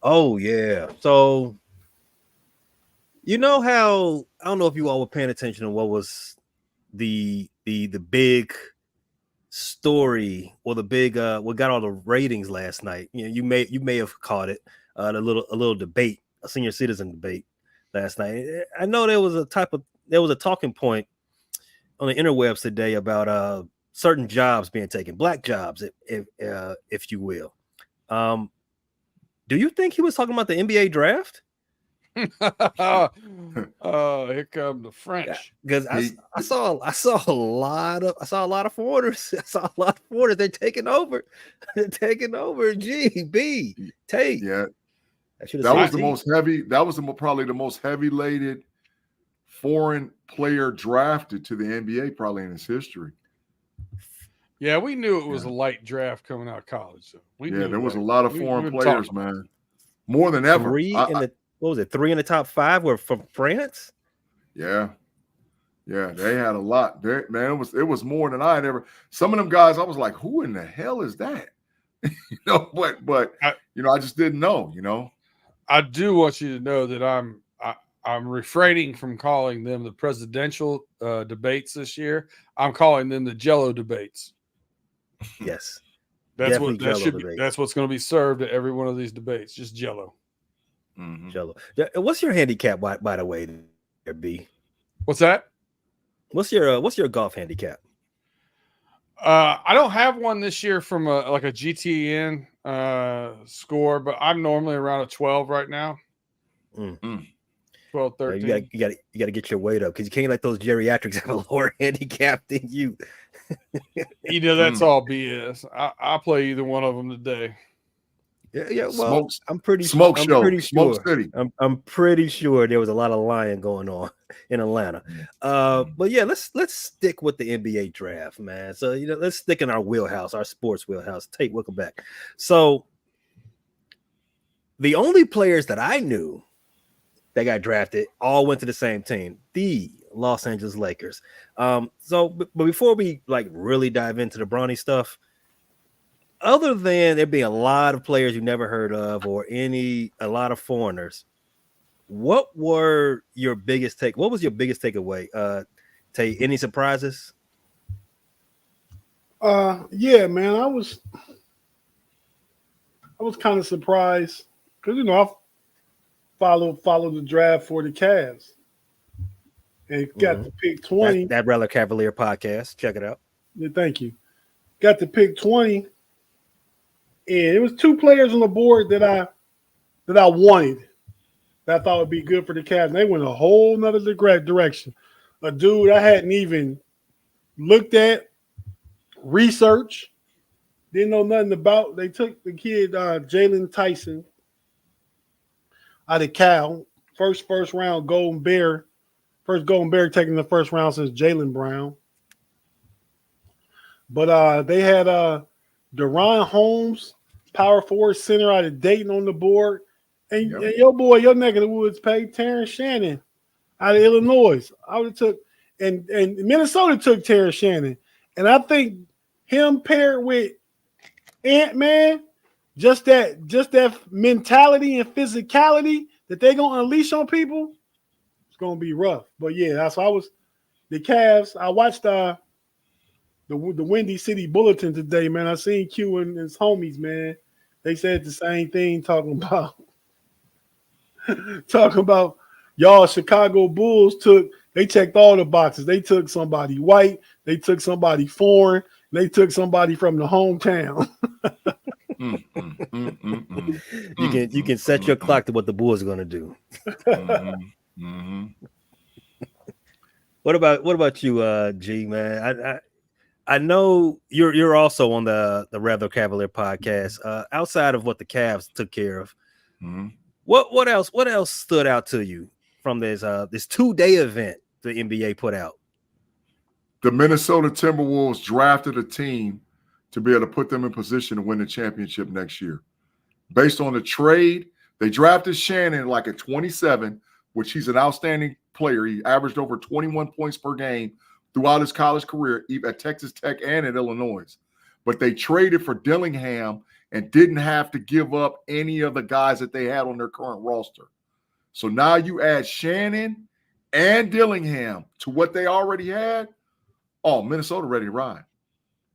Oh yeah. So you know how I don't know if you all were paying attention to what was the big story or the big what got all the ratings last night. You know, you may have caught it, a little debate, a senior citizen debate last night. I know there was a talking point on the interwebs today about certain jobs being taken, black jobs, if you will. Um, do you think he was talking about the NBA draft? Here come the Yeah, French. because He, I saw a lot of foreigners. I saw a lot of foreigners. They're taking over. They're taking over. G B Tate. yeah, I should have that said was the T. most heavy. That was probably the most heavy laden foreign player drafted to the NBA probably in its history. Yeah, we knew it was Yeah, a light draft coming out of college. So we yeah, knew there was a like lot of we've foreign been talking players, about man, more than ever. Three in the what was it? Three in the top five were from France. Yeah, yeah, they had a lot. Man, it was more than I had ever. Some of them guys, I was like, who in the hell is that? But I, I just didn't know. I do want you to know that I'm refraining from calling them the presidential debates this year. I'm calling them the Jello debates. Yes, That's definitely what that Jello should be. debate. That's what's going to be served at every one of these debates. Just Jello. Mm-hmm. Jello. What's your handicap by the way? There, B. What's that? What's your golf handicap? I don't have one this year from like a GTN score, but I'm normally around a 12 right now. Mm. 12, You 13. you got to get your weight up because you can't let those geriatrics have a lower handicap than you. That's all BS. I play either one of them today. Yeah. Well, Smoke, I'm pretty smoke show, pretty Smoke sure. City. I'm pretty sure there was a lot of lying going on in Atlanta. But yeah, let's stick with the NBA draft, man. So let's stick in our wheelhouse, our sports wheelhouse. Tate, welcome back. So the only players that I knew that got drafted all went to the same team, the Los Angeles Lakers. But before we like really dive into the Bronny stuff, other than there being a lot of players you never heard of or a lot of foreigners, what was your biggest takeaway? Tate, any surprises? Yeah, man, I was kind of surprised because I followed the draft for the Cavs and got to pick 20. That Rather Cavalier podcast. Check it out. Yeah, thank you. Got to pick 20, and it was two players on the board that I wanted that I thought would be good for the Cavs. And they went a whole nother direction. A dude I hadn't even looked at, research, didn't know nothing about. They took the kid Jalen Tyson out of Cal, first round Golden Bear, first Golden Bear taking the first round since Jalen Brown. But they had Deron Holmes, power forward center out of Dayton on the board. And your neck of the woods paid Terrence Shannon out of Illinois. I would have took and Minnesota took Terrence Shannon. And I think him paired with Ant-Man, just that mentality and physicality that they're gonna unleash on people, it's gonna be rough. But yeah, that's why the Cavs. I watched the Windy City Bulletin today, man. I seen Q and his homies, man. They said the same thing, talking about y'all Chicago Bulls they checked all the boxes. They took somebody white, they took somebody foreign, they took somebody from the hometown. You can set your clock to what the Bulls are gonna do. What about you, G man? I know you're also on the Rather Cavalier podcast. Outside of what the Cavs took care of, what else stood out to you from this 2-day event the NBA put out? The Minnesota Timberwolves drafted a team to be able to put them in position to win the championship next year. Based on the trade, they drafted Shannon like at 27, which he's an outstanding player. He averaged over 21 points per game throughout his college career at Texas Tech and at Illinois. But they traded for Dillingham and didn't have to give up any of the guys that they had on their current roster. So now you add Shannon and Dillingham to what they already had. Oh, Minnesota ready to ride.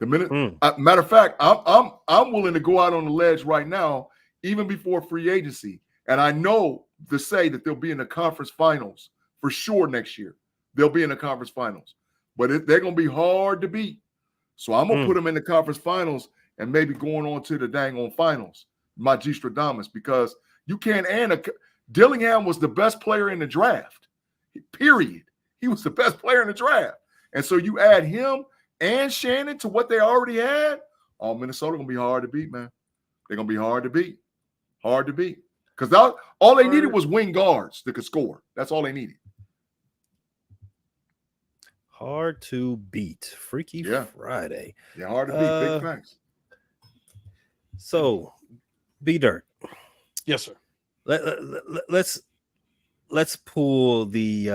Matter of fact, I'm willing to go out on the ledge right now, even before free agency. And I know to say that they'll be in the conference finals for sure next year. They'll be in the conference finals, but they're going to be hard to beat. So I'm going to put them in the conference finals and maybe going on to the dang on finals, my G Stradamus, because you can't Dillingham was the best player in the draft, period. He was the best player in the draft. And so you add him and Shannon to what they already had. Oh, Minnesota going to be hard to beat, man. They're going to be hard to beat. Hard to beat. Because all they needed was wing guards that could score. That's all they needed. Hard to beat. Freaky Friday. Yeah, hard to beat. Big facts. So, B-Dirt. Yes, sir. Let's pull the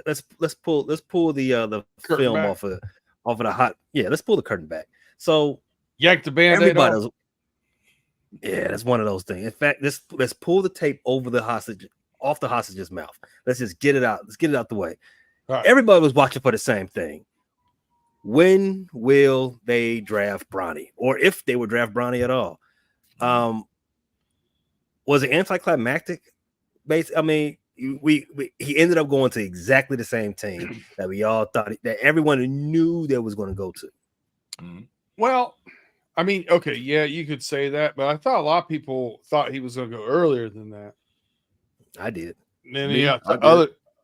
let's pull the film back. off of the hot. Yeah, let's pull the curtain back. So yank the Band-Aid off. Yeah, that's one of those things. In fact, let's pull the tape over the hostage off the hostage's mouth. Let's just get it out. Let's get it out the way. Right. Everybody was watching for the same thing. When will they draft Bronny, or if they would draft Bronny at all? Was it anticlimactic? I mean, he ended up going to exactly the same team that we all thought that everyone knew they was going to go to. Mm-hmm. Well, I mean, okay, yeah, you could say that, but I thought a lot of people thought he was going to go earlier than that. I did. And then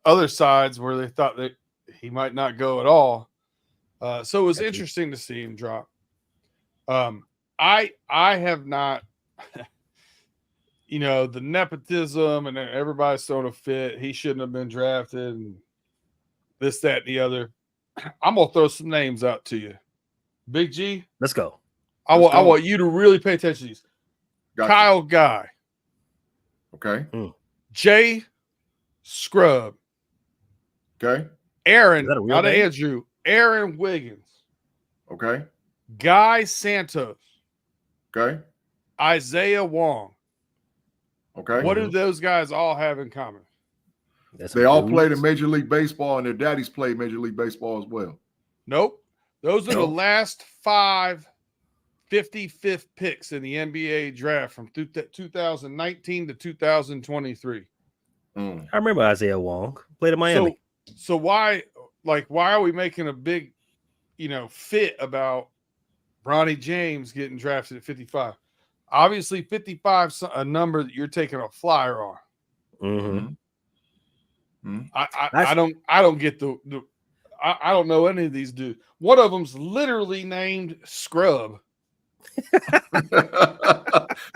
other sides where they thought that he might not go at all. So it was interesting to see him drop. I have not, the nepotism and everybody's throwing a fit. He shouldn't have been drafted and this, that, and the other. I'm going to throw some names out to you. Big G. Let's go. I want you to really pay attention to these. Gotcha. Kyle Guy. Okay. Jay Scrub. Okay. Aaron, Is that a real not name? Andrew. Aaron Wiggins. Okay. Guy Santos. Okay. Isaiah Wong. Okay. What do those guys all have in common? They all played in Major League Baseball, and their daddies played Major League Baseball as well. Nope. Those are the last 5 55th picks in the NBA draft from 2019 to 2023. I remember Isaiah Wong played in Miami. So why are we making a big, fit about Bronny James getting drafted at 55? Obviously, 55 is a number that you're taking a flyer on. Mm-hmm. I don't get I don't know any of these dudes. One of them's literally named Scrub.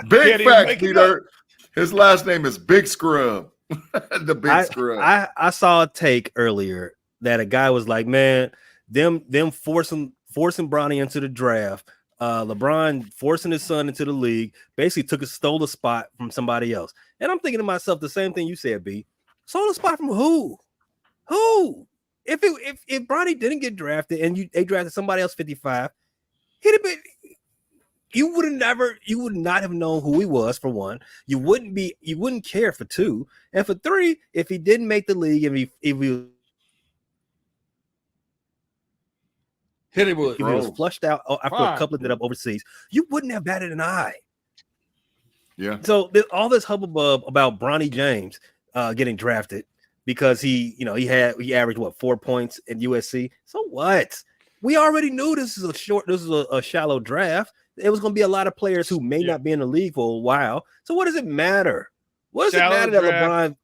Big facts, Peter. His last name is Big Scrub. The Big Scrub. I saw a take earlier that a guy was like, man, them forcing Bronny into the draft. LeBron forcing his son into the league basically stole a spot from somebody else. And I'm thinking to myself the same thing you said, B. Stole a spot from who? Who? If Bronny didn't get drafted and they drafted somebody else 55, he'd have been. You would not have known who he was, for one. You wouldn't care for 2. And for 3, if he didn't make the league, if he hit him with, if he was flushed out after a couple ended up overseas, you wouldn't have batted an eye. Yeah. So all this hubbub about Bronny James getting drafted because he averaged 4 points in USC. So what? We already knew this is a shallow draft. It was going to be a lot of players who may not be in the league for a while. So what does it matter? What does it matter that LeBron?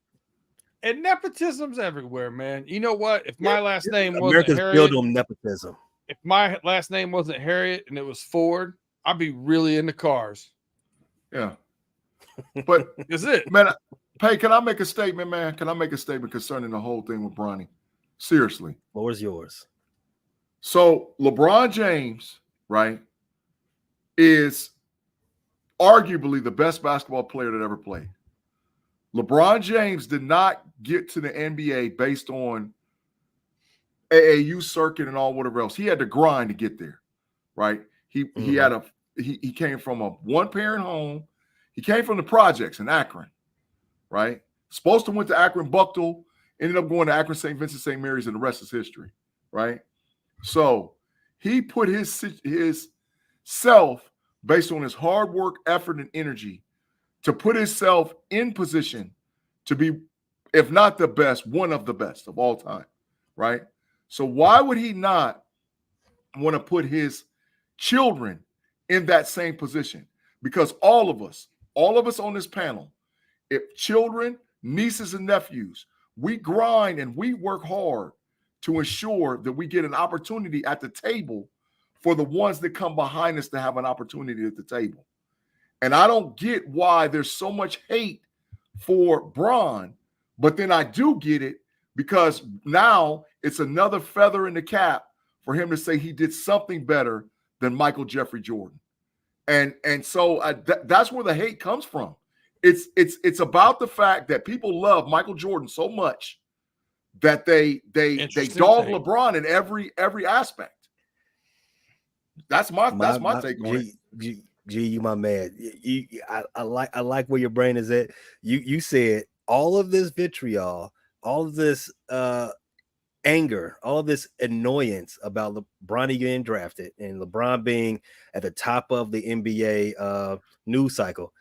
And nepotism's everywhere, man. You know what? If my last name wasn't America's Harriet, built on nepotism. If my last name wasn't Harriet and it was Ford, I'd be really into cars. Yeah. But is it, man? Hey, can I make a statement, man? Can I make a statement concerning the whole thing with Bronny? Seriously. Floor is yours. So LeBron James, right, is arguably the best basketball player that ever played. LeBron James did not get to the NBA based on AAU circuit and all whatever else. He had to grind to get there, right? He had he came from a one-parent home. He came from the projects in Akron, right? Supposed to went to Akron Buckle, ended up going to Akron St. Vincent St. Mary's, and the rest is history, right? So he put his self based on his hard work, effort, and energy to put himself in position to be, if not the best, one of the best of all time, right? So why would he not want to put his children in that same position? Because all of us on this panel, if children, nieces, and nephews, we grind and we work hard to ensure that we get an opportunity at the table for the ones that come behind us to have an opportunity at the table. And I don't get why there's so much hate for Bron, but then I do get it because now it's another feather in the cap for him to say he did something better than Michael Jeffrey Jordan. And so that's where the hate comes from. It's about the fact that people love Michael Jordan so much that they dog LeBron in every aspect. That's my take on it. G, you my man. I like where your brain is at. You said all of this vitriol, all of this anger, all of this annoyance about Bronny getting drafted and LeBron being at the top of the NBA news cycle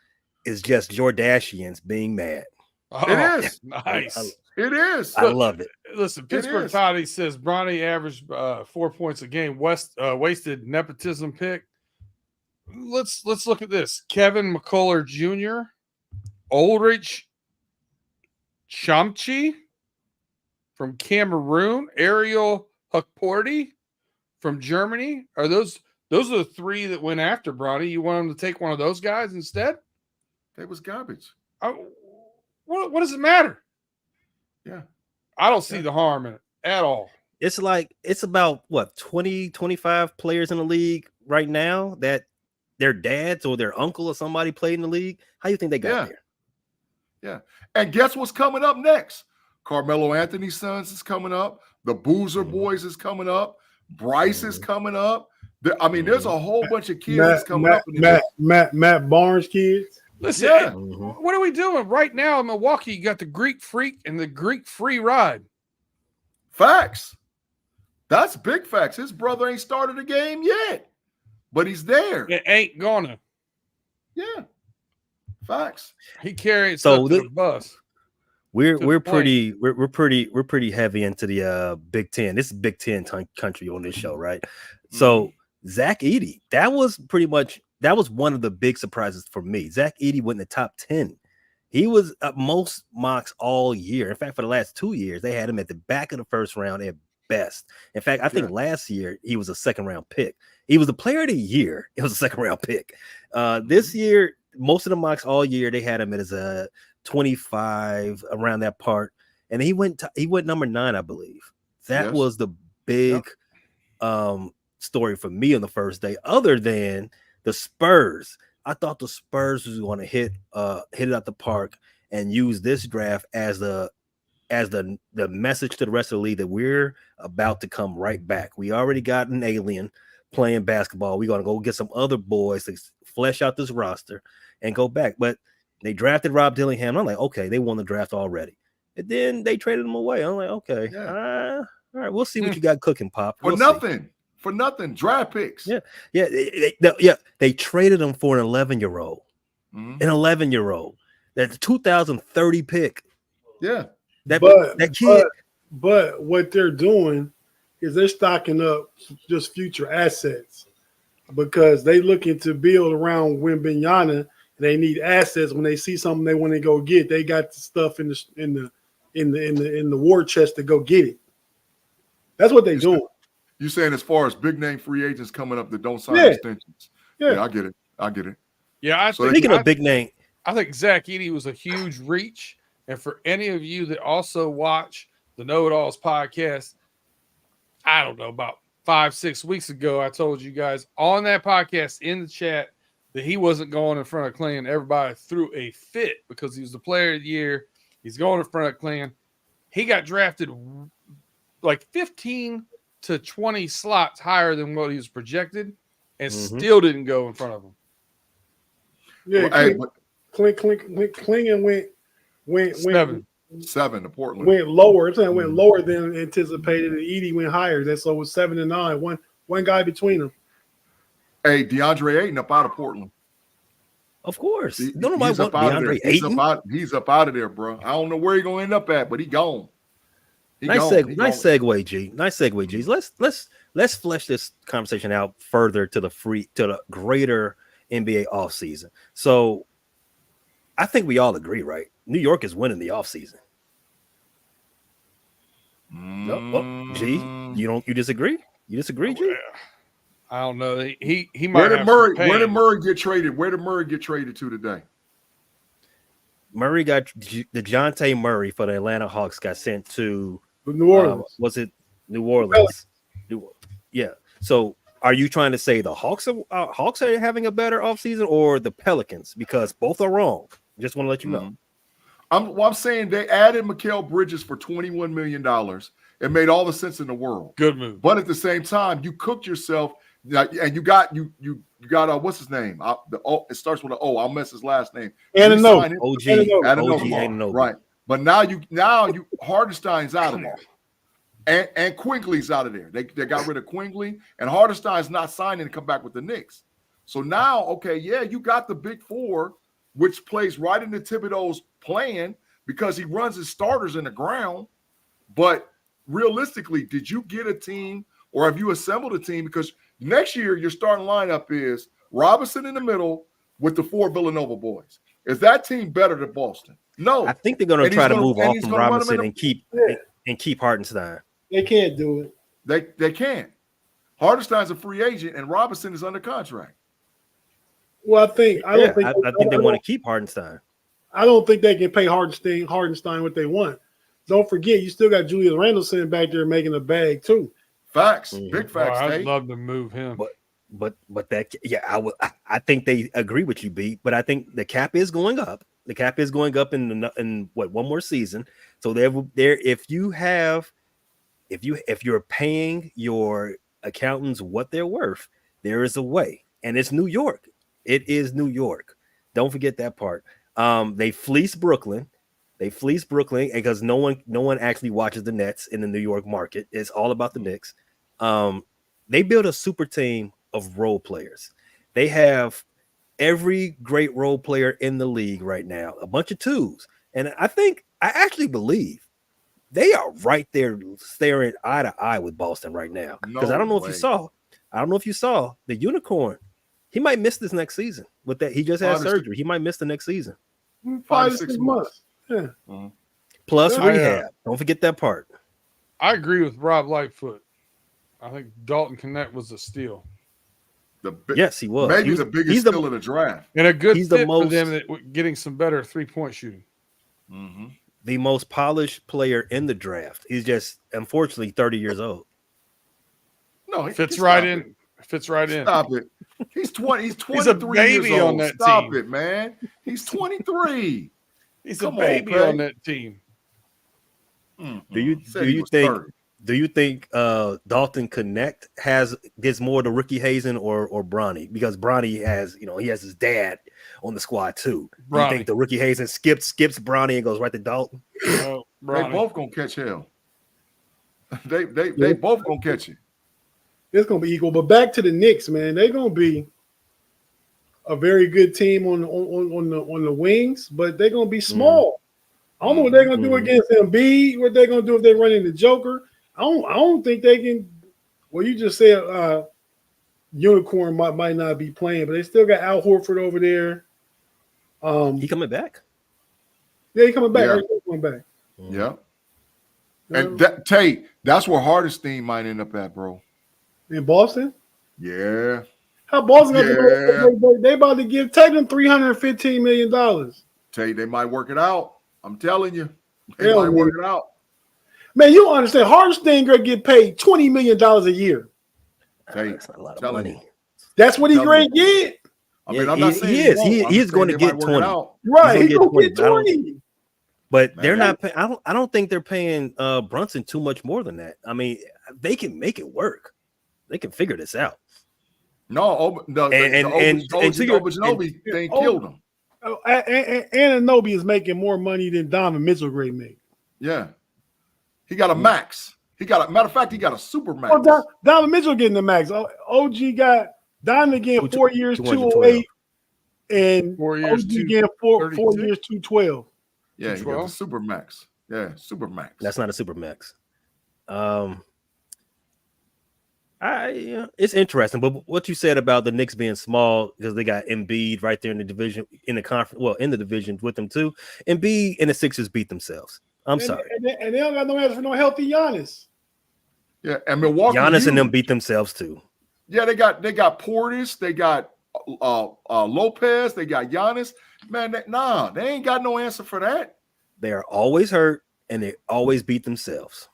is just Jordashians being mad. Oh, it is nice. It is. I love it. Listen, Pittsburgh Toddy says Bronny averaged 4 points a game. Wasted nepotism pick. Let's look at this. Kevin McCullough Jr., Ulrich Chamchi from Cameroon, Ariel Huckporty from Germany. Are those are the three that went after Bronny? You want him to take one of those guys instead? That was garbage. What does it matter? Yeah. I don't see the harm in it at all. It's like it's about what 20, 25 players in the league right now that their dads or their uncle or somebody played in the league. How do you think they got there? Yeah. And guess what's coming up next? Carmelo Anthony's sons is coming up. The Boozer boys is coming up. Bryce is coming up. There's a whole bunch of kids that's coming up. Matt Barnes kids. Listen, what are we doing right now in Milwaukee? You got the Greek Freak and the Greek Free Ride. Facts. That's big facts. His brother ain't started a game yet, but he's there. It ain't gonna. Yeah. Facts. He carries the bus. We're pretty heavy into the Big Ten. This is Big Ten country on this show, right? So Zach Edey, that was one of the big surprises for me. Zach Edey went in the top 10. He was at most mocks all year. In fact, for the last 2 years, they had him at the back of the first round at best. In fact, I think last year he was a second round pick. He was the player of the year. It was a second round pick. This year, most of the mocks all year, they had him as a 25 around that part. And he went number 9, I believe. That was the big story for me on the first day, other than the Spurs. I thought the Spurs was going to hit it out the park and use this draft as the message to the rest of the league that we're about to come right back. We already got an alien playing basketball. We're going to go get some other boys to flesh out this roster and go back. But they drafted Rob Dillingham. I'm like, okay, they won the draft already. And then they traded him away. I'm like, okay, all right, we'll see what you got cooking, Pop. For nothing. Draft picks. They traded him for an 11-year-old. An 11-year-old. That's a 2030 pick. Yeah. That kid. But what they're doing is they're stocking up just future assets because they looking to build around Wembanyama. They need assets when they see something they want to go get. They got the stuff in the war chest to go get it. That's what they're doing. You saying as far as big name free agents coming up that don't sign extensions? Yeah, I get it. Yeah, speaking of big name, I think Zach Edey was a huge reach. And for any of you that also watch the Know It Alls podcast, I don't know, about 5-6 weeks ago, I told you guys on that podcast in the chat that he wasn't going in front of Clan. Everybody threw a fit because he was the player of the year. He's going in front of Clan. He got drafted like 15 to 20 slots higher than what he was projected. and still didn't go in front of him. Yeah, well, Klingon went 7 to Portland. Went lower. It went lower than anticipated, and Edie went higher. That's so it was 7 and 9. One guy between them. Hey, DeAndre Ayton up out of Portland. Of course. He's up out of DeAndre there. Ayton. He's up out of there, bro. I don't know where he's gonna end up at, but he gone. Nice segue, G. Nice segue, G. Let's flesh this conversation out further to the greater NBA offseason. So I think we all agree, right? New York is winning the offseason. G, you disagree? You disagree, G? I don't know. He might. Where did Murray get traded? Where did Murray get traded to today? Murray got DeJounte Murray for the Atlanta Hawks got sent to New Orleans. Was it New Orleans? Yeah. So are you trying to say the Hawks are having a better offseason or the Pelicans? Because both are wrong. Just want to let you know. I'm saying they added Mikal Bridges for $21 million. It made all the sense in the world. Good move. But at the same time, you cooked yourself, and you got what's his name? It starts with an O. I'll mess his last name. OG. Right. But now you Hardenstein's out of there. And Quigley's out of there. They got rid of Quigley, and Hardenstein's not signing to come back with the Knicks. So now, okay, yeah, you got the big four, which plays right into Thibodeau's plan because he runs his starters in the ground. But realistically, did you get a team or have you assembled a team? Because next year your starting lineup is Robinson in the middle with the 4 Villanova boys. Is that team better than Boston? No. I think they're going to try to move off from Robinson and keep Hardenstein. They can't do it. They can't. Hardenstein's a free agent and Robinson is under contract. Well, I think they want to keep Hardenstein. I don't think they can pay Hardenstein what they want. Don't forget, you still got Julius Randle sitting back there making a bag too. Facts, big facts. I'd love to move him, but that I think they agree with you, B. But I think the cap is going up. The cap is going up in one more season. So if you're paying your accountants what they're worth, there is a way, and it's New York. It is New York. Don't forget that part. They fleeced Brooklyn. Because no one actually watches the Nets in the New York market. It's all about the Knicks. They built a super team of role players. They have every great role player in the league right now, a bunch of twos. And I actually believe they are right there staring eye to eye with Boston right now. Because I don't know if you saw the unicorn. He might miss this next season with that. He just had surgery. He might miss the next season. 5 to 6 months. Yeah. Plus rehab. Don't forget that part. I agree with Rob Lightfoot. I think Dalton Connect was a steal. Yes, he was. Maybe the biggest steal of the draft. And a good fit for them getting some better 3-point shooting. Mm-hmm. The most polished player in the draft. He's just, unfortunately, 30 years old. No, he fits right in. Fits right in. Stop it. He's 20. He's 23 He's a baby years old. on that Stop team. it, man. He's 23. He's a baby on that team. Do you think Dalton Connect gets more to Ricky Hazen or Bronny? Because Bronny has his dad on the squad too. Do you think the Ricky Hazen skips Bronny and goes right to Dalton? They both gonna catch hell. They both gonna catch it. It's gonna be equal. But back to the Knicks, man. They're gonna be a very good team on the wings, but they're gonna be small. I don't know what they're gonna do against Embiid. What they're gonna do if they run into Joker. I don't think they can. Well, you just said Unicorn might not be playing, but they still got Al Horford over there. He coming back? Yeah, he coming back. Yeah. He's coming back. Yeah. And Tate, that's where Hardenstein might end up at, bro. In Boston? Yeah. How Boston they about to give Tatum $315 million. Tate, they might work it out. I'm telling you. They might work it out. Man, you don't understand. Hardenstein going to get paid $20 million a year. Tate, that's not a lot of money. That's what he's going to get. I mean, I'm not saying he is going to get 20. Right, he's going to get 20. But they're not. I don't think they're paying Brunson too much more than that. I mean, they can make it work. They can figure this out. No, the Ginobili thing killed him. Anunoby is making more money than Donovan Mitchell grade make. Yeah. He got a max. Matter of fact, he got a super max. Oh, Donovan Mitchell getting the max. OG got Donovan getting 4 years, 208, and 4 years, OG getting 4 years, 212. Yeah, he got the super max. Yeah, super max. That's not a super max. It's interesting, but what you said about the Knicks being small because they got Embiid right there in the division, in the conference, in the division with them too. Embiid and the Sixers beat themselves. I'm sorry, and they don't got no answer for no healthy Giannis. Yeah, and Milwaukee, Giannis and them beat themselves too. Yeah, they got Portis, they got Lopez, they got Giannis. Man, they ain't got no answer for that. They are always hurt and they always beat themselves.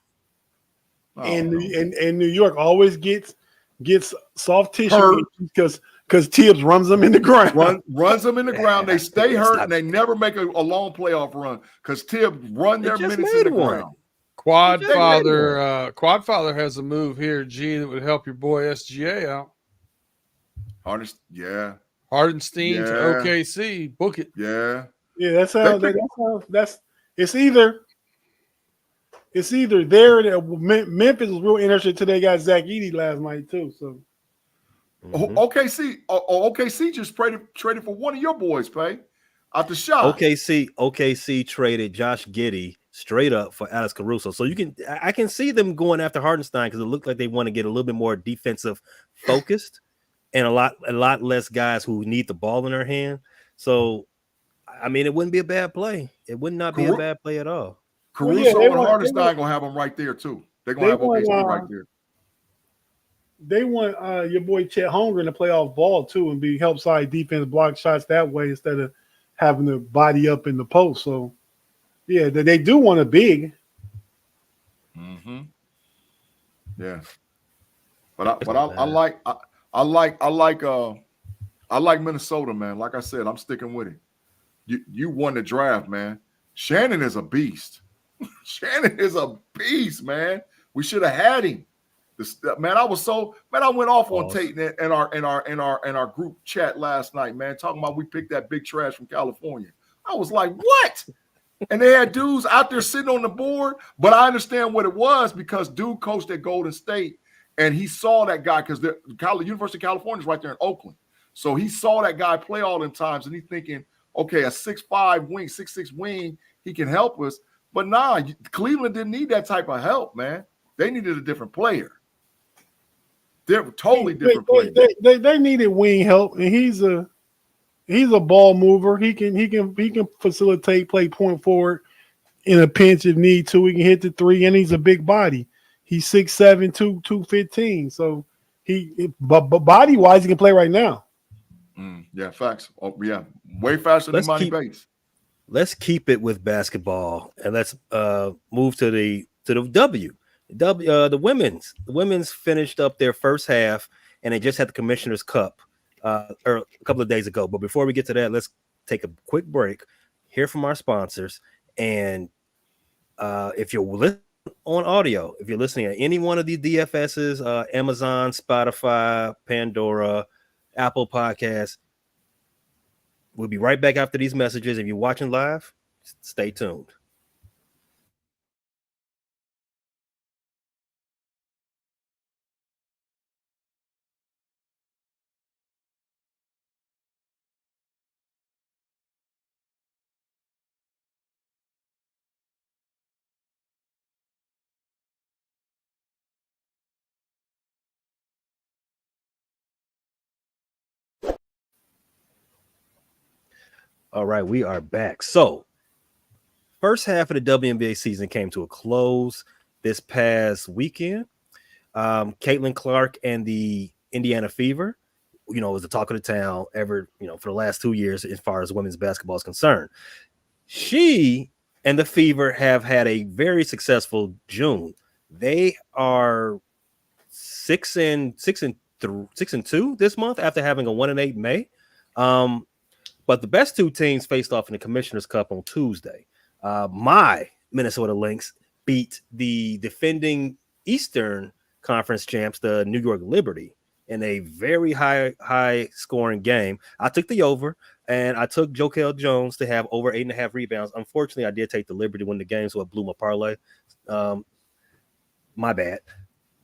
And New York always gets soft tissue because Tibbs runs them in the ground. Runs them in the ground. They stay hurt and they never make a long playoff run because Tibbs run their minutes in the ground. Quadfather has a move here, G, that would help your boy SGA out. Hardenstein to OKC. Book it. Yeah. Yeah, that's it's either there. Memphis was real interested till they got Zach Edey last night too. So OKC just traded for one of your boys, Pay, out the shot. OKC traded Josh Giddey straight up for Alex Caruso. So I can see them going after Hardenstein because it looked like they want to get a little bit more defensive focused and a lot less guys who need the ball in their hand. So I mean, it wouldn't be a bad play. It would not be a bad play at all. Caruso and Hardenstein gonna have them right there too. They're gonna have OKC right there. They want your boy Chet Holmgren to play off ball too and be help side defense, block shots that way instead of having to body up in the post. So yeah, they do want a big. Mm-hmm. Yeah, but I like Minnesota, man. Like I said, I'm sticking with it. You won the draft, man. Shannon is a beast. Shannon is a beast, man. We should have had him. I went off on Tate in our group chat last night, man, talking about we picked that big trash from California. I was like, what? And they had dudes out there sitting on the board, but I understand what it was because dude coached at Golden State and he saw that guy because the University of California is right there in Oakland. So he saw that guy play all them times and he's thinking, okay, a 6'5 wing, 6'6 wing, he can help us. But nah, Cleveland didn't need that type of help, man. They needed a different player. They're totally different players. They needed wing help, and he's a ball mover. He can facilitate, play point forward in a pinch if need to. He can hit the three, and he's a big body. He's 6'7", 215. So but body wise, he can play right now. Yeah, facts. Oh, yeah, way faster than Monty Bates. Let's keep it with basketball and let's move to the W. The women's finished up their first half and they just had the Commissioner's Cup a couple of days ago. But before we get to that, let's take a quick break, hear from our sponsors, and if you're listening on audio, if you're listening at any one of the DFSs, Amazon, Spotify, Pandora, Apple Podcasts, we'll be right back after these messages. If you're watching live, stay tuned. All right, we are back. So, first half of the WNBA season came to a close this past weekend. Caitlin Clark and the Indiana Fever, was the talk of the town for the last 2 years as far as women's basketball is concerned. She and the Fever have had a very successful June. They are 6-2 this month after having a 1-8 May. But the best two teams faced off in the Commissioner's Cup on Tuesday. My Minnesota Lynx beat the defending Eastern Conference champs, the New York Liberty, in a very high scoring game. I took the over, and I took Jokel Jones to have over 8.5 rebounds. Unfortunately, I did take the liberty to win the game, so it blew my parlay. My bad.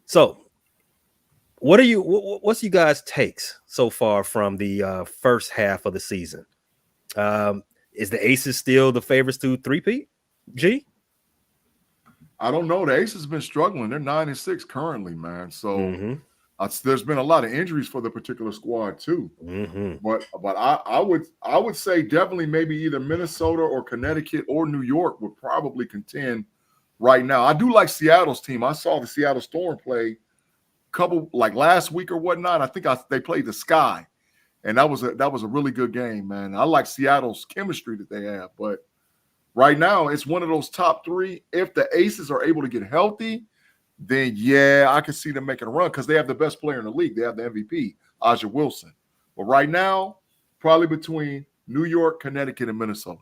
So, what's you guys' takes so far from the first half of the season? Is the Aces still the favorites to three-peat? G? I don't know. The Aces have been struggling. They're 9-6 currently, man. So there's been a lot of injuries for the particular squad too. But I would say definitely maybe either Minnesota or Connecticut or New York would probably contend right now. I do like Seattle's team. I saw the Seattle Storm play couple like last week or whatnot. I think they played the Sky, and that was a really good game, man. I like Seattle's chemistry that they have, but right now it's one of those top three. If the Aces are able to get healthy, then yeah, I can see them making a run because they have the best player in the league. They have the MVP, Aja Wilson. But right now, probably between New York, Connecticut, and Minnesota.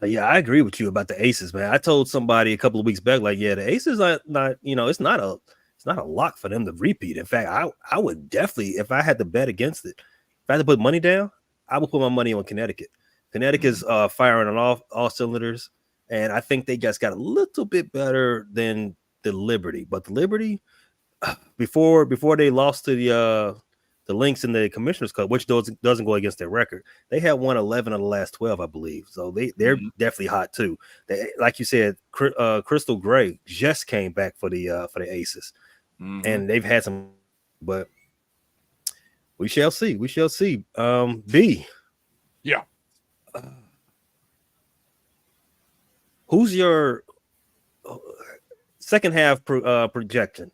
Yeah, I agree with you about the Aces, man. I told somebody a couple of weeks back, like, yeah, the Aces are not, it's not a lock for them to repeat. In fact, I would definitely, if I had to bet against it, if I had to put money down, I would put my money on Connecticut. Connecticut's firing on all cylinders, and I think they just got a little bit better than the Liberty. But the Liberty, before they lost to the Lynx in the Commissioner's Cup, which doesn't go against their record, they had won 11 of the last 12, I believe. So they're definitely hot too. Like you said, Crystal Gray just came back for the Aces, and they've had some, but we shall see. We shall see. B. Yeah. Who's your second half projection?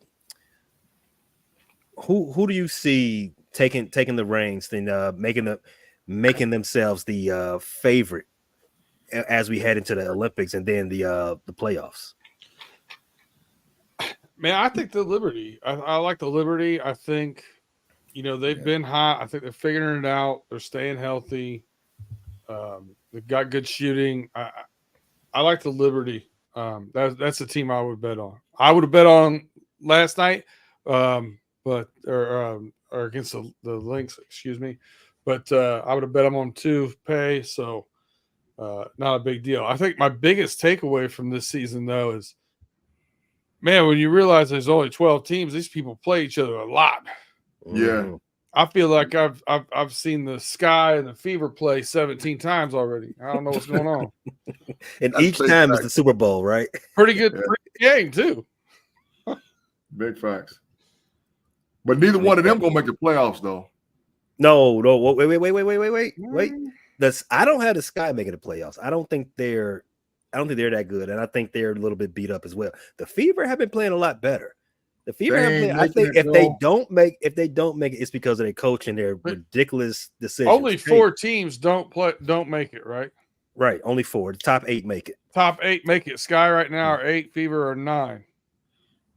Who do you see taking the reins and making themselves the favorite as we head into the Olympics and then the playoffs? Man, I think the Liberty. I like the Liberty. I think, they've been hot. I think they're figuring it out. They're staying healthy. They've got good shooting. I like the Liberty. That's the team I would bet on. I would have bet on last night, or against the Lynx, excuse me. But I would have bet them on 2 pay, so not a big deal. I think my biggest takeaway from this season, though, is, man, when you realize there's only 12 teams, these people play each other a lot. Yeah. I feel like I've seen the Sky and the Fever play 17 times already. I don't know what's going on. And each time is the Super Bowl, right? Pretty good game, too. Big facts. But neither one of them gonna make the playoffs, though. No. Wait. I don't have the Sky making the playoffs. I don't think they're that good, and I think they're a little bit beat up as well. The Fever have been playing a lot better. The Fever have been, I think if they don't make it, it's because of their coach and their ridiculous decisions. Only 4 teams don't make it, right? Right, only 4. The top 8 make it. Top 8 make it. Sky right now are 8, Fever are 9.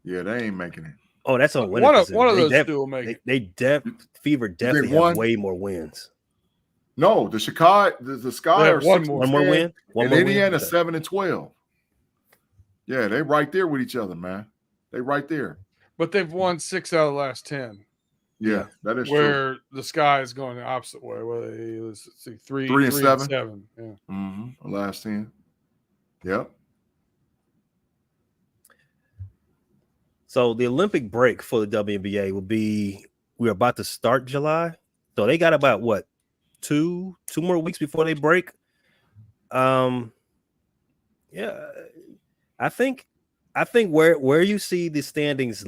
Yeah, they ain't making it. Oh, that's on one of those 2 will make it. Fever definitely have way more wins. No, the Sky are one more win. And Indiana 7-12. Yeah, they right there with each other, man. They right there. But they've won 6 out of the last 10. Yeah, that is where true. the Sky is going the opposite way. Well, let's see, 3 and 7. Yeah. The last 10. Yep. So the Olympic break for the WNBA will be, we're about to start July. So they got about what, two more weeks before they break. Yeah, I think where you see the standings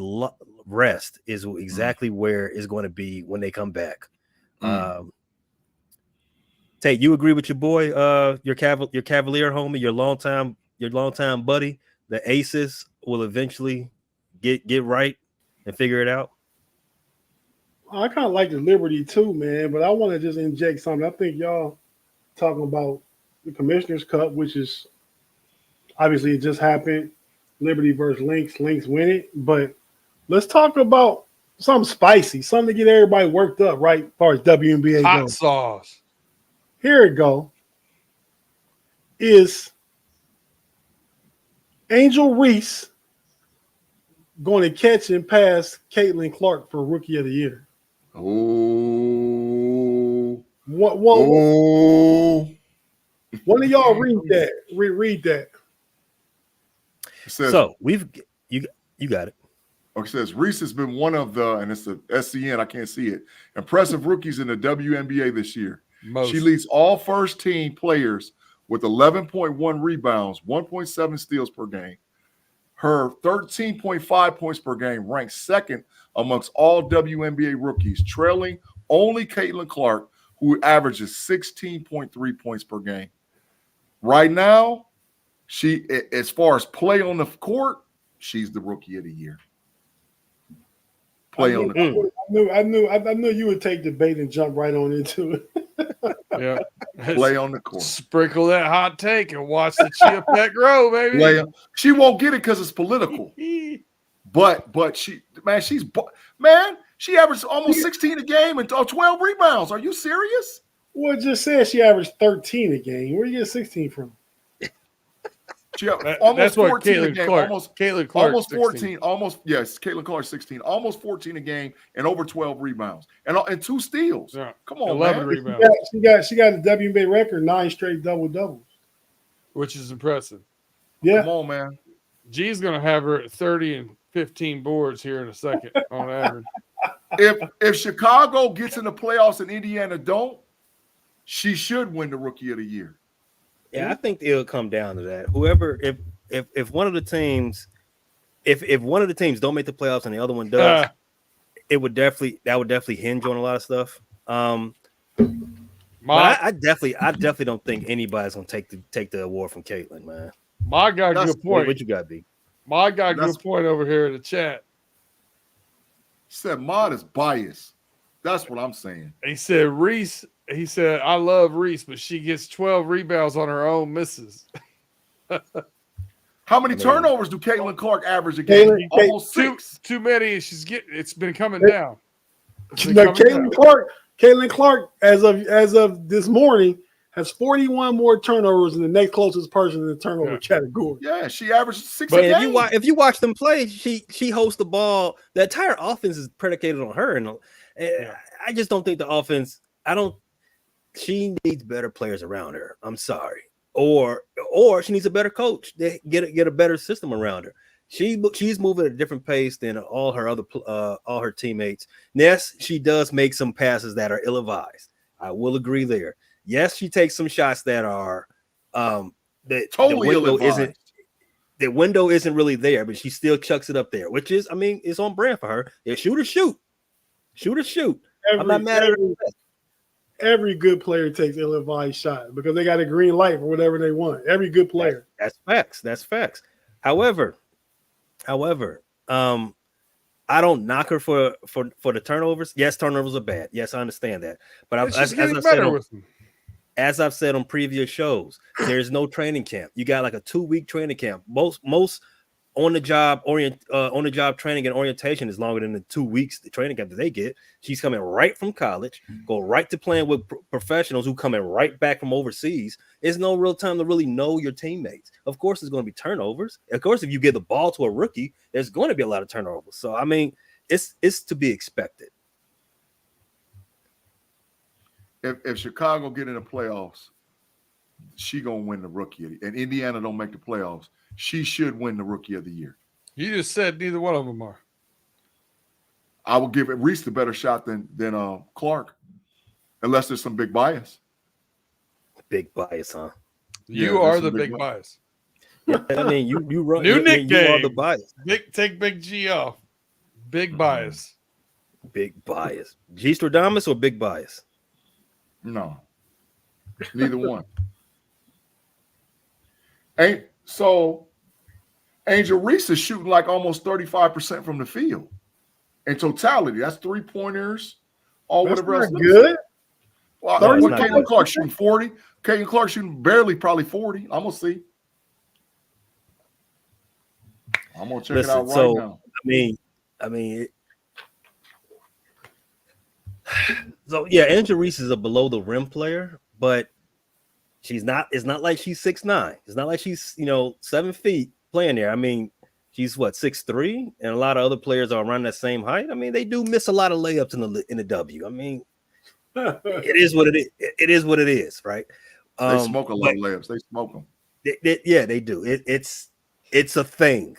rest is exactly where it's going to be when they come back. Tate, you agree with your boy, your Cavalier homie, your longtime buddy, the Aces will eventually get right and figure it out? I kind of like the Liberty too, man, but I want to just inject something. I think y'all talking about the Commissioner's Cup, which is obviously it just happened. Liberty versus Lynx. Lynx win it, but let's talk about something spicy, something to get everybody worked up, right? As far as WNBA hot goes. sauce. Here it go. Is Angel Reese going to catch and pass Caitlin Clark for Rookie of the Year? Oh. One of y'all read that. Read that. It says, so you got it. it says Reese has been one of the, and it's the SCN, I can't see it, impressive rookies in the WNBA this year. She leads all first-team players with 11.1 rebounds, 1.7 steals per game. Her 13.5 points per game ranks second amongst all WNBA rookies, trailing only Caitlin Clark, who averages 16.3 points per game. Right now, she, as far as play on the court, she's the Rookie of the Year. Play on the court. I knew you would take the bait and jump right on into it. Yeah. Play on the court. Sprinkle that hot take and watch the chia pet grow, baby. She won't get it because it's political. But she averaged almost 16 a game and 12 rebounds. Are you serious? Well, it just said she averaged 13 a game. Where do you get 16 from? She almost 14 a game. Caitlin Clark. Almost 14. Caitlin Clark 16. Almost 14 a game and over 12 rebounds. And 2 steals. Yeah. Come on, 11 man. rebounds. She got a WNBA record, 9 straight double-doubles. Which is impressive. Yeah. Come on, man. G's going to have her at 30 and 15 boards here in a second on average. If Chicago gets in the playoffs and Indiana don't, she should win the Rookie of the Year. Yeah, I think it'll come down to that. Whoever, if one of the teams, if one of the teams don't make the playoffs and the other one does, that would definitely hinge on a lot of stuff. But I definitely don't think anybody's gonna take the award from Caitlin, man. My guy, good point. What you got, B? My guy, good point over here in the chat. He said Mod is biased. That's what I'm saying. He said Reese. He said, I love Reese, but she gets 12 rebounds on her own misses. How many turnovers do Caitlin Clark average a game? Almost 6. Too many. It's been coming down. Caitlin Clark, as of this morning, has 41 more turnovers than the next closest person in the turnover category. Yeah, she averaged 6 But a game. if you watch them play, she holds the ball. The entire offense is predicated on her, and I just don't think the offense. She needs better players around her. I'm sorry, or she needs a better coach. They get a better system around her. She's moving at a different pace than all her teammates. Yes, she does make some passes that are ill-advised. I will agree there. Yes, she takes some shots that are totally ill-advised. The window isn't really there, but she still chucks it up there, which is, it's on brand for her. Yeah, shoot or shoot. I'm not mad at her. Every good player takes ill-advised shot because they got a green light for whatever they want. Every good player. That's facts. However, I don't knock her for the turnovers. Yes, turnovers are bad. Yes, I understand that. But as I've said on previous shows, there's no training camp. You got like a 2-week training camp. Most on the job training and orientation is longer than the 2 weeks the training camp that they get. She's coming right from college, go right to playing with professionals who coming right back from overseas. There's no real time to really know your teammates. Of course, there's going to be turnovers. Of course, if you give the ball to a rookie, there's going to be a lot of turnovers. So it's to be expected. If Chicago get in the playoffs, she gonna win the Rookie, and Indiana don't make the playoffs, she should win the Rookie of the Year. You just said neither one of them are. I will give Reese the better shot than Clark, unless there's some big bias. Big bias, huh? You are the big bias. Yeah, you run. New nickname. You are the bias. Take Big G off. Big bias. Big bias. G Stradamus or big bias? No, neither one. So Angel Reese is shooting like almost 35% from the field in totality. That's 3-pointers, all whatever else. Good. Well, Caitlin Clark shooting 40. Caitlin Clark shooting barely, probably 40. I'm gonna see. I'm gonna check it out right now. So yeah, Angel Reese is a below the rim player, but she's not. It's not like she's 6'9". It's not like she's 7 feet playing there. She's what 6'3", and a lot of other players are around that same height. I mean, they do miss a lot of layups in the W. I mean, it is what it is. It is what it is, right? They smoke a lot of layups. They smoke them. Yeah, they do. It's a thing.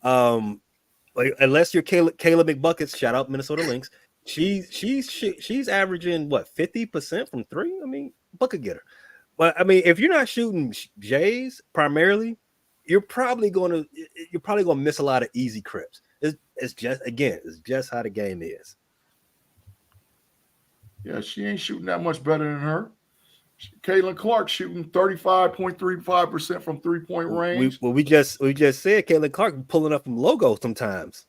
Unless you're Kayla McBuckets, shout out Minnesota Lynx. She's averaging what 50% from three. I mean, bucket getter. But I mean, if you're not shooting J's primarily, you're probably gonna miss a lot of easy crips. It's just how the game is. Yeah, she ain't shooting that much better than her. Caitlin Clark shooting 35.35% from 3-point range. We just said Caitlin Clark pulling up from logo sometimes.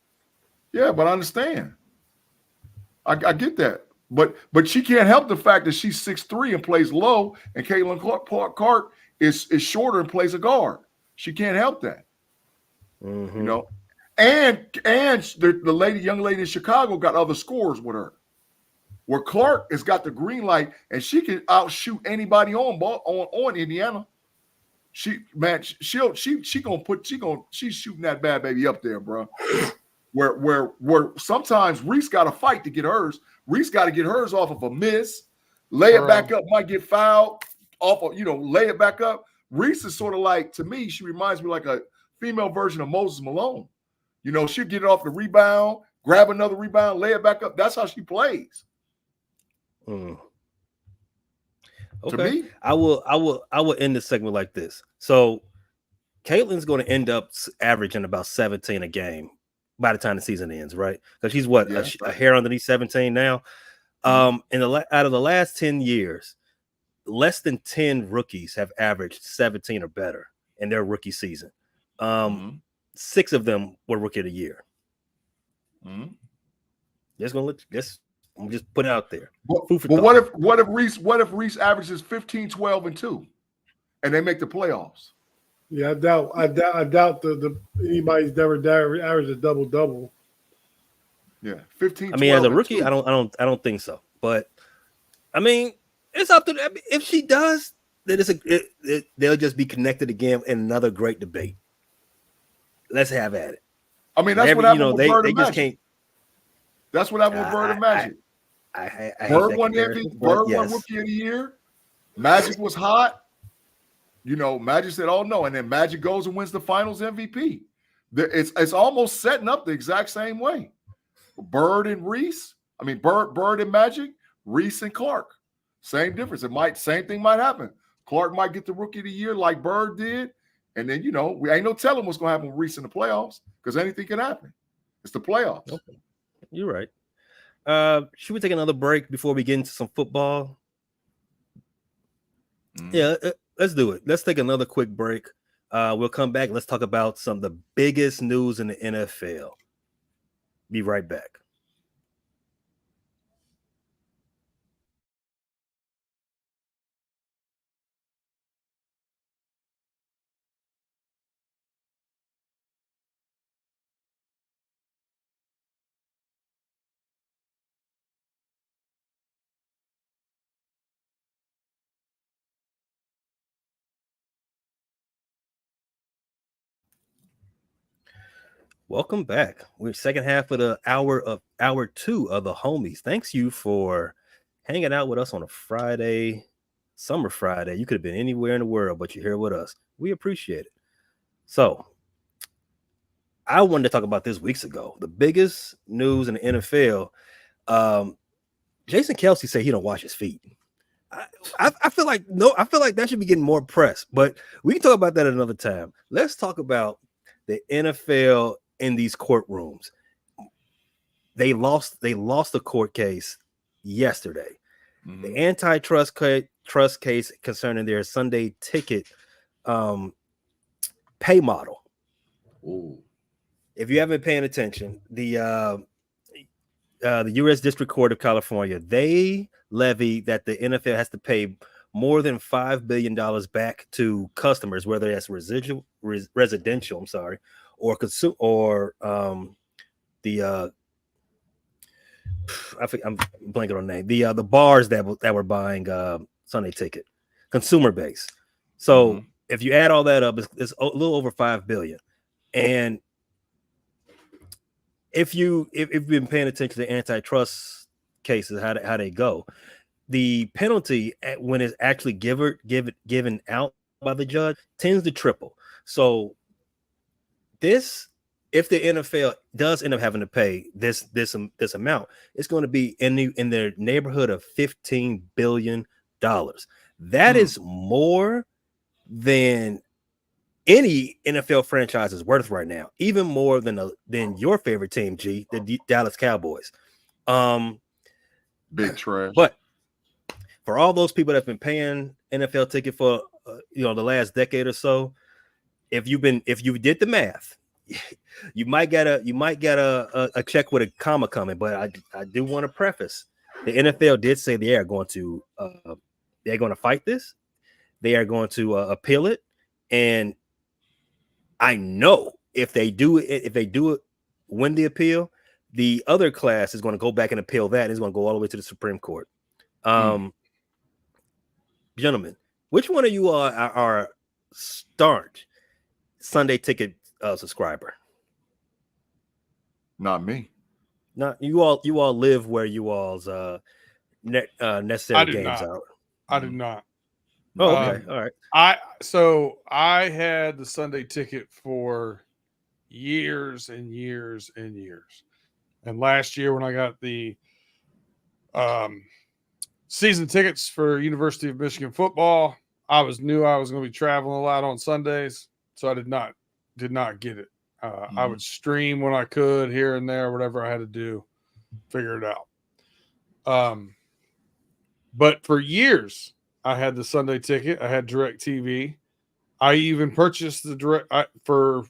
Yeah, but I understand. I get that. But she can't help the fact that she's 6'3" and plays low, and Caitlin Clark is shorter and plays a guard. She can't help that. Mm-hmm. You know, and the young lady in Chicago got other scores with her. Where Clark has got the green light and she can outshoot anybody on Indiana. She's shooting that bad baby up there, bro. Where sometimes Reese got to fight to get hers. Reese got to get hers off of a miss, lay it back up, might get fouled off of, lay it back up. Reese is sort of like, to me, she reminds me like a female version of Moses Malone. She'll get it off the rebound, grab another rebound, lay it back up. That's how she plays. Okay. To me, I will end the segment like this. So Caitlin's going to end up averaging about 17 a game by the time the season ends, right? Because she's a hair underneath 17 now. Out of the last 10 years, less than 10 rookies have averaged 17 or better in their rookie season. 6 of them were rookie of the year. I'm just putting it out there. But what if Reese averages 15, 12, and 2, and they make the playoffs? Yeah, I doubt the anybody's ever averaged a double. Yeah, 15. I mean, as a rookie, I don't think so. But I mean, it's up to them. If she does, then they'll just be connected again in another great debate. Let's have at it. I mean, that's what happened with Bird they and just Magic. can't. That's what happened with Bird and Magic. Bird won MVP. Bird won Rookie of the Year. Magic was hot. Magic said, "Oh no," and then Magic goes and wins the Finals MVP. It's almost setting up the exact same way. Bird and Reese. I mean, Bird and Magic. Reese and Clark. Same difference. Same thing might happen. Clark might get the Rookie of the Year like Bird did, and then we ain't no telling what's going to happen with Reese in the playoffs because anything can happen. It's the playoffs. Okay. You're right. Should we take another break before we get into some football? Yeah, let's do it. Let's take another quick break. We'll come back. Let's talk about some of the biggest news in the NFL. Be right back. Welcome back. We're second half of the hour 2 of the homies. Thanks you for hanging out with us on a Friday, summer Friday. You could have been anywhere in the world, but you're here with us. We appreciate it. So I wanted to talk about this weeks ago. The biggest news in the NFL. Jason Kelce said he don't wash his feet. I feel like that should be getting more press, but we can talk about that another time. Let's talk about the NFL in these courtrooms. They lost a court case yesterday. The antitrust case concerning their Sunday ticket pay model. Ooh. If you haven't been paying attention, the U.S. District Court of California, they levied that the NFL has to pay more than $5 billion back to customers, whether that's residential, or the I'm blanking on the name. The bars that were buying Sunday ticket, consumer base. So if you add all that up, it's a little over $5 billion. And if you've been paying attention to antitrust cases, how they go, the penalty when it's actually given out by the judge tends to triple. So if the NFL does end up having to pay this amount, it's going to be in the neighborhood of $15 billion. That is more than any NFL franchise is worth right now, even more than your favorite team, G, the Dallas Cowboys. Big trash. But for all those people that've been paying NFL ticket for the last decade or so, if you did the math, you might get a check with a comma coming. But I do want to preface, the NFL did say they are going to fight this. They are going to appeal it, and I know if they do it, win the appeal, the other class is going to go back and appeal that, and it's going to go all the way to the Supreme Court. Gentlemen, which one of you are staunch Sunday ticket subscriber? Not me. Not you all. You all live where you all's necessary games out. I do not. Oh, okay. All right. I had the Sunday ticket for years and years and years. And last year when I got the season tickets for University of Michigan football, I knew I was going to be traveling a lot on Sundays, so I did not get it. I would stream when I could here and there, whatever I had to do, figure it out. But for years, I had the Sunday ticket. I had DirecTV. I even purchased for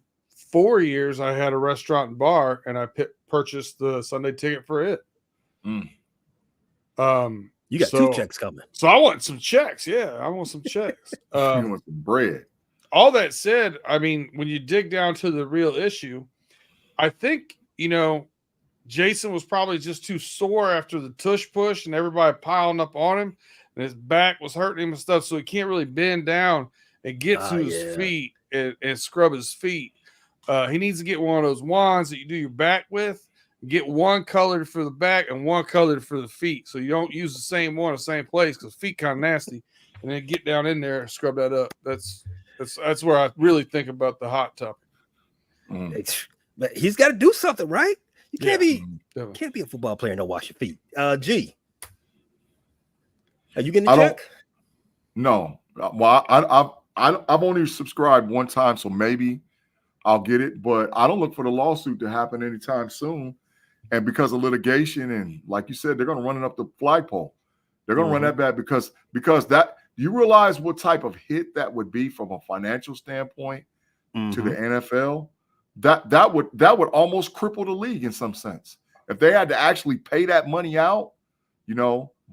4 years. I had a restaurant and bar, and I purchasased the Sunday ticket for it. You got 2 checks coming. So I want some checks. Yeah, I want some checks. You want some bread. All that said, I mean, when you dig down to the real issue, I think, Jason was probably just too sore after the tush push and everybody piling up on him, and his back was hurting him and stuff, so he can't really bend down and get to his feet and scrub his feet. He needs to get one of those wands that you do your back with. Get one colored for the back and one colored for the feet, so you don't use the same one in the same place because feet kind of nasty. And then get down in there and scrub that up. That's where I really think about the hot topic. But he's got to do something, right? You can't be a football player and don't wash your feet. G, are you getting a check? No. Well, I've only subscribed one time, so maybe I'll get it. But I don't look for the lawsuit to happen anytime soon. And because of litigation, and like you said, they're going to run it up the flagpole. They're going to run that back because that. You realize what type of hit that would be from a financial standpoint to the NFL? That would almost cripple the league in some sense if they had to actually pay that money out,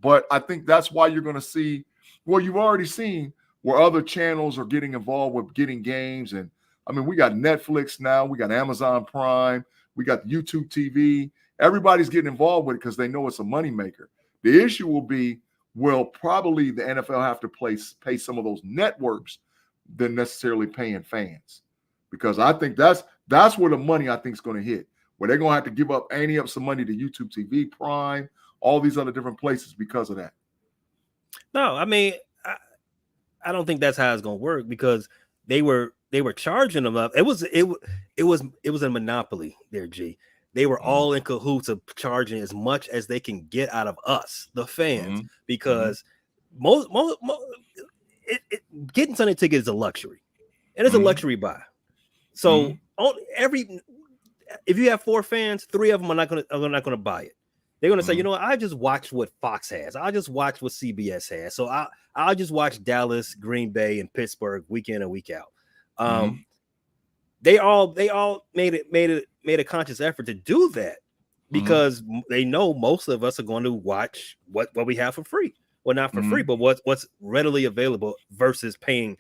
But I think that's why you're going to see. Well, you've already seen where other channels are getting involved with getting games, and I mean, we got Netflix now, we got Amazon Prime, we got YouTube TV. Everybody's getting involved with it because they know it's a moneymaker. The issue will be, will probably the NFL have to pay some of those networks than necessarily paying fans, because I think that's where the money I think is going to hit, where they're going to have to give up some money to YouTube TV, Prime, all these other different places because of that. No, I mean, I don't think that's how it's going to work, because they were charging them up. It was a monopoly there, G. They were all in cahoots of charging as much as they can get out of us, the fans, because getting Sunday ticket is a luxury, and it's a luxury buy. So if you have 4 fans, 3 of them are not going to buy it. They're going to say, I just watched what Fox has. I just watched what CBS has. So I'll just watch Dallas, Green Bay, and Pittsburgh week in and week out. They all made a conscious effort to do that, because they know most of us are going to watch what we have for free. Well, not for free, but what's readily available versus paying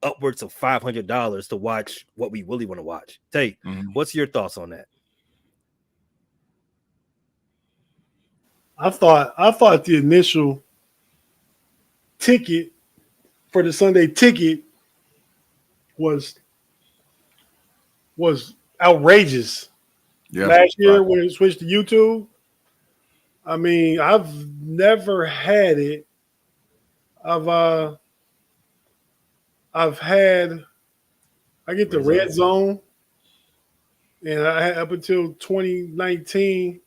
upwards of $500 to watch what we really want to watch. Tate, what's your thoughts on that? I thought the initial ticket for the Sunday ticket was outrageous. Yeah. Last year Right. when it switched to YouTube, I mean, I've never had it. I've had I get the red zone, and I had up until 2019,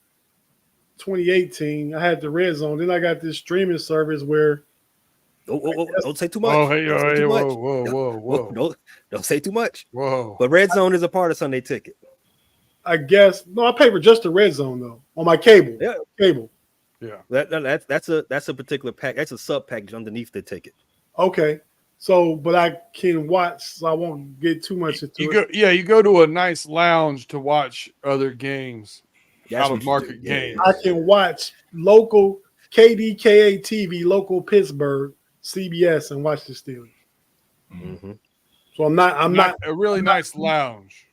2018, I had the red zone. Then I got this streaming service where Don't say too much. Oh, hey, Don't say hey, too whoa, much. whoa. Don't say too much. Whoa. But Red Zone is a part of Sunday Ticket. I guess I pay for just the red zone though on my cable. Yeah. Cable. Yeah. That's a particular pack. That's a sub package underneath the ticket. Okay. So, but I can watch, so I won't get too much into it. You go to a nice lounge to watch other games, That's out what of you market do. Yeah. games. I can watch local KDKA TV, local Pittsburgh, CBS, and watch the Steelers. Mm-hmm. So I'm not a really nice lounge.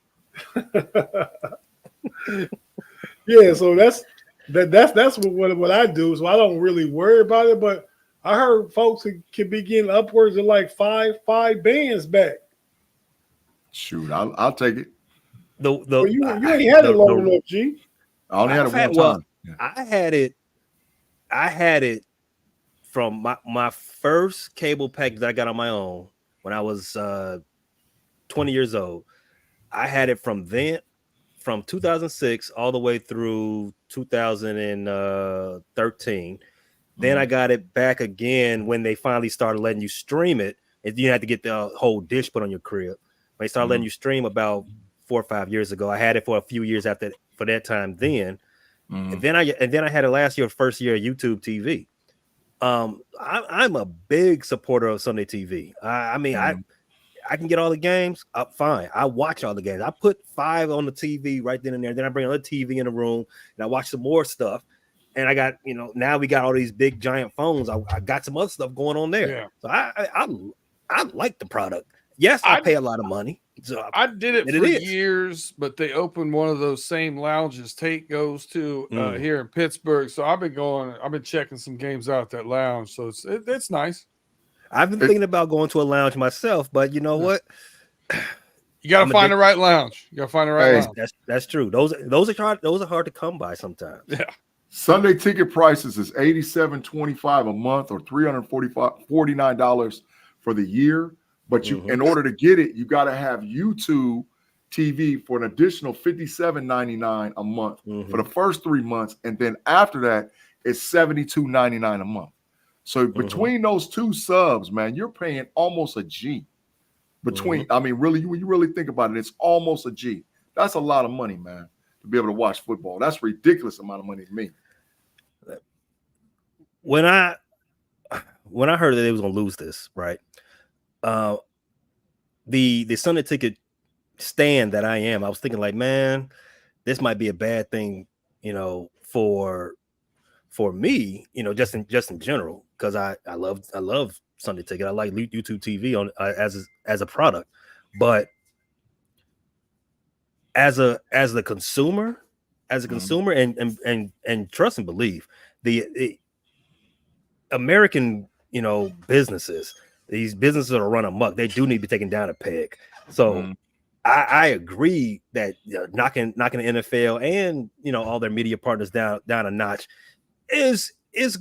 Yeah, so that's what I do. So I don't really worry about it. But I heard folks can be getting upwards of like five bands back. Shoot, I'll take it. Well, you ain't had it long enough, G. I only had it one time. Well, yeah. I had it from my first cable package that I got on my own when I was 20 years old. I had it from 2006 all the way through 2013. Then I got it back again when they finally started letting you stream it, and you had to get the whole dish put on your crib. When they started letting you stream about 4 or 5 years ago, I had it for a few years after for that time. Then, and then I had it last year, first year of YouTube TV. I'm a big supporter of Sunday TV. I mean, I can get all the games up fine. I watch all the games. I put 5 on the TV right then and there. Then I bring another TV in the room and I watch some more stuff. And I got, now we got all these big giant phones. I got some other stuff going on there. Yeah. So I like the product. Yes, I pay a lot of money. So I did it for years, but they opened one of those same lounges Tate goes to here in Pittsburgh. So I've been checking some games out at that lounge. So it's nice. I've been thinking about going to a lounge myself, but you know what? You got to find the right lounge. You got to find the right lounge. That's true. Those are hard to come by sometimes. Yeah. Sunday ticket prices is $87.25 a month or $349 for the year. But in order to get it, you got to have YouTube TV for an additional $57.99 a month for the first 3 months, and then after that, it's $72.99 a month. So between those two subs, man, you're paying almost a G. I mean, really, when you really think about it, it's almost a G. That's a lot of money, man, to be able to watch football. That's a ridiculous amount of money to me. When I heard that they was gonna lose this, right? The Sunday ticket stand that I was thinking like, man, this might be a bad thing, for me, just in general, because I love Sunday ticket. I like YouTube TV on as a product, but as a consumer, and trust and believe the American, businesses. These businesses are run amok. They do need to be taken down a peg. So I agree that knocking the NFL and all their media partners down a notch is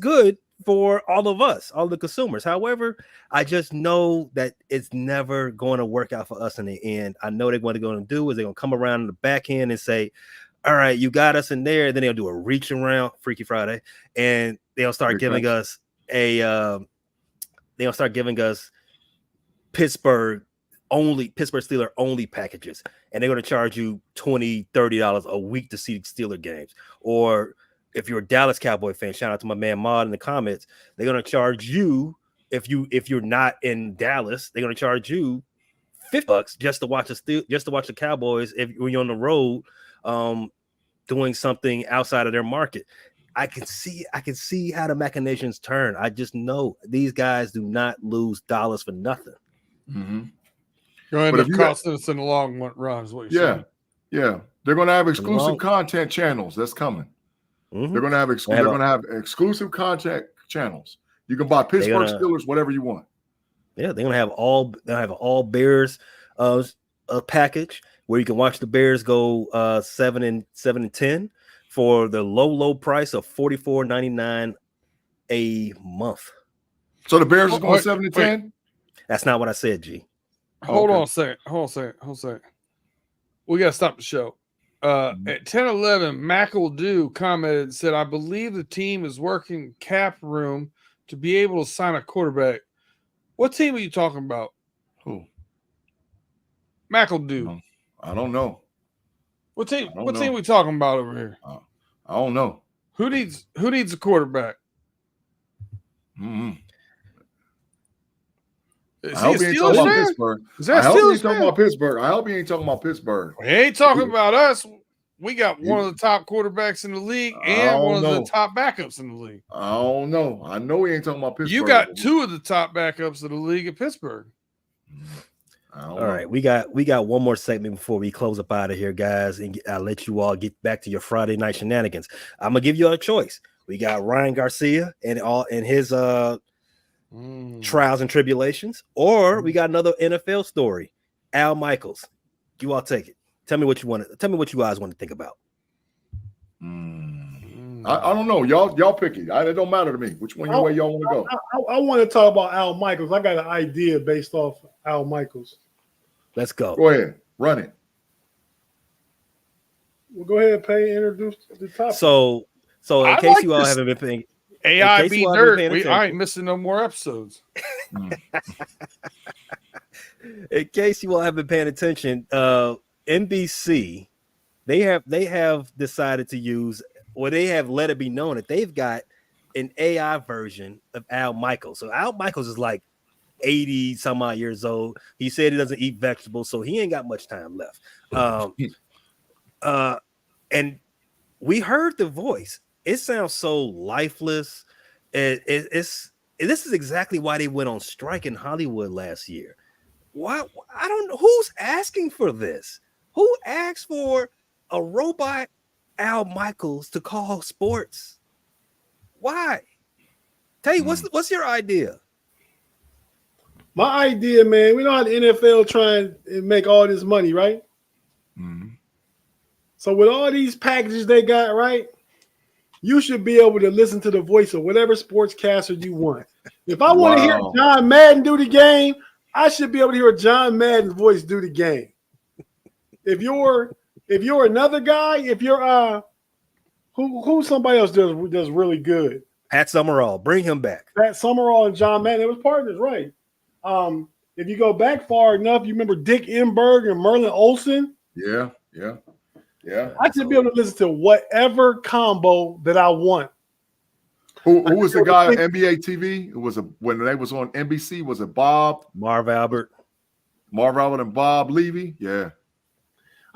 good for all of us, all the consumers. However, I just know that it's never going to work out for us in the end. I know what they're going to do is they're going to come around in the back end and say, all right, you got us in there. Then they'll do a reach around Freaky Friday, and they'll start giving us Pittsburgh Steeler only packages, and they're going to charge you $20-$30 a week to see Steeler games. Or if you're a Dallas Cowboy fan, shout out to my man Maud in the comments, they're going to charge you if you're not in Dallas, they're going to charge you $50 just to watch the Cowboys when you're on the road doing something outside of their market. I can see how the machinations turn. I just know these guys do not lose dollars for nothing. Going to end up costing us in the long run, is what you're saying. Yeah. They're going to have exclusive content channels. That's coming. They're going to have exclusive content channels. You can buy Pittsburgh Steelers, whatever you want. Yeah, they're going to have all Bears package. where you can watch the Bears go 7-10 for the low price of $44.99 a month. So the Bears is going 7-10. That's not what I said, G. Hold on a second. We got to stop the show. At 10:11, McEldew commented and said, I believe the team is working cap room to be able to sign a quarterback. What team are you talking about? Who? McEldew. I don't know. What team are we talking about over here? I don't know. Who needs a quarterback? Mm-hmm. Is I he hope a he ain't talking about Steelers Pittsburgh. Is that I hope he Steelers ain't talking about Pittsburgh. I hope he ain't talking about Pittsburgh. He ain't talking about us. We got one of the top quarterbacks in the league and one of the top backups in the league. I don't know. I know he ain't talking about Pittsburgh. You got two of the top backups of the league at Pittsburgh. All right, we got one more segment before we close up out of here, guys, and I'll let you all get back to your Friday night shenanigans. I'm gonna give you a choice. We got Ryan Garcia and his trials and tribulations, or we got another NFL story, Al Michaels. You all take it. Tell me what you want. Tell me what you guys want to think about. I don't know. Y'all pick it. It don't matter to me. Which one way y'all want to go? I want to talk about Al Michaels. I got an idea based off Al Michaels. Let's go. Go ahead. Run it. Well, go ahead, Pay. Introduce the topic. So in case you all haven't been paying AI be nerd, I ain't missing no more episodes. In case you all haven't been paying attention, NBC, they have decided to use, or they have let it be known that they've got an AI version of Al Michaels. So Al Michaels is like 80 some odd years old. He said he doesn't eat vegetables, so he ain't got much time left. And we heard the voice. It sounds so lifeless. This is exactly why they went on strike in Hollywood last year. Why? I don't know who's asking for this. Who asked for a robot Al Michaels to call sports? Why? Tate, what's your idea? My idea, man, we know how the NFL trying to make all this money, right? Mm-hmm. So with all these packages they got, right, you should be able to listen to the voice of whatever sportscaster you want. If I want to hear John Madden do the game, I should be able to hear John Madden's voice do the game. If you're another guy, if you're who somebody else does really good, Pat Summerall, bring him back. Pat Summerall and John Madden, it was partners, right? If you go back far enough, you remember Dick Enberg and Merlin Olsen. Yeah. I should be able to listen to whatever combo that I want. Who was the guy on NBA TV? It was when they was on NBC. Was it Marv Albert and Bob Levy? Yeah.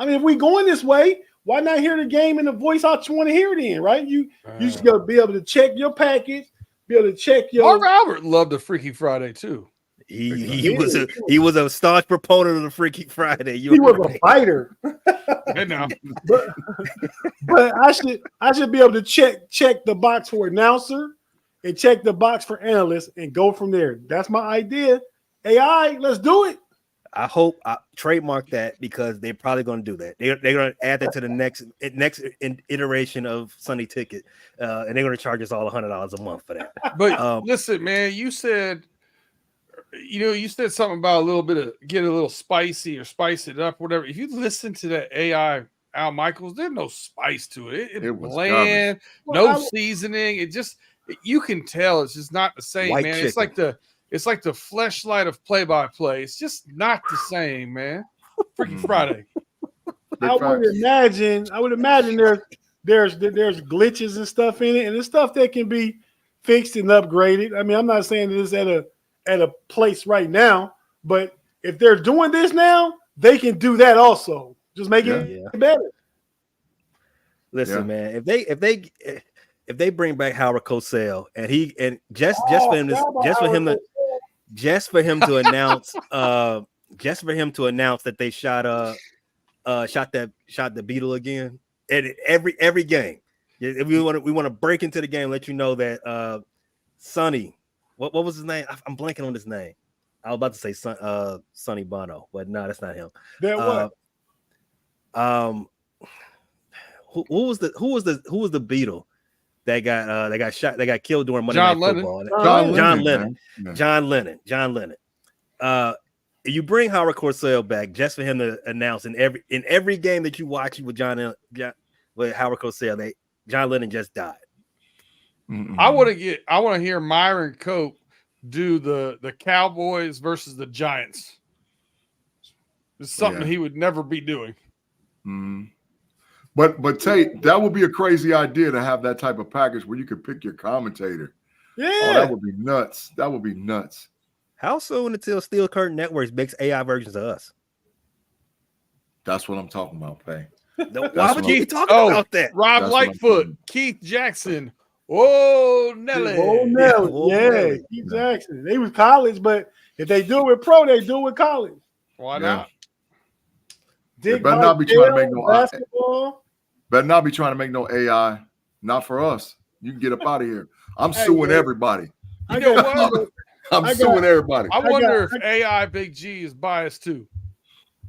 I mean, if we going this way, why not hear the game in the voice I just want to hear it in, right? You just gotta be able to check your package, be able to check your. Marv Albert loved the Freaky Friday too. He was a staunch proponent of the Freaky Friday. He was a fighter. but I should be able to check the box for announcer and check the box for analyst and go from there. That's my idea. AI, let's do it. I hope I trademark that because they're probably going to do that. They're going to add that to the next iteration of Sunday Ticket, and they're going to charge us all $100 a month for that. But listen, man, you said something about a little bit of get a little spicy or spice it up, whatever. If you listen to that AI Al Michaels, there's no spice to it. It was bland, seasoning. It just you can tell it's just not the same, man. Chicken. It's like the fleshlight of play-by-play. It's just not the same, man. Freaky Friday. I would imagine there's glitches and stuff in it, and it's stuff that can be fixed and upgraded. I mean, I'm not saying this at a place right now, but if they're doing this now, they can do that also. Just make it better. Listen, man, if they bring back Howard Cosell and just for him to announce that they shot the Beetle again at every game. If we want to break into the game, let you know that Sonny. What was his name? I'm blanking on his name. I was about to say Sonny Bono, but no, that's not him. Who was the Beatle that got shot, that got killed during Monday John Night Lennon. Football? John Lennon. Yeah. John Lennon. You bring Howard Cosell back just for him to announce in every game that you watch with with Howard Cosell, John Lennon just died. Mm-mm. I want to hear Myron Cope do the Cowboys versus the Giants. It's something he would never be doing. Mm-hmm. But Tate, that would be a crazy idea to have that type of package where you could pick your commentator. Yeah, Oh, that would be nuts. That would be nuts. How soon until Steel Curtain Networks makes AI versions of us? That's what I'm talking about, Pay. Why would you talk about that? Rob That's Lightfoot, Keith Jackson. Oh, Nelly. Yeah, Keith Jackson. They was college, but if they do it with pro, they do it with college. Why not? They better not be trying to make no basketball. Better not be trying to make no AI. Not for us. You can get up out of here. I'm suing everybody. You know what? I'm suing everybody. I wonder if AI Big G is biased too.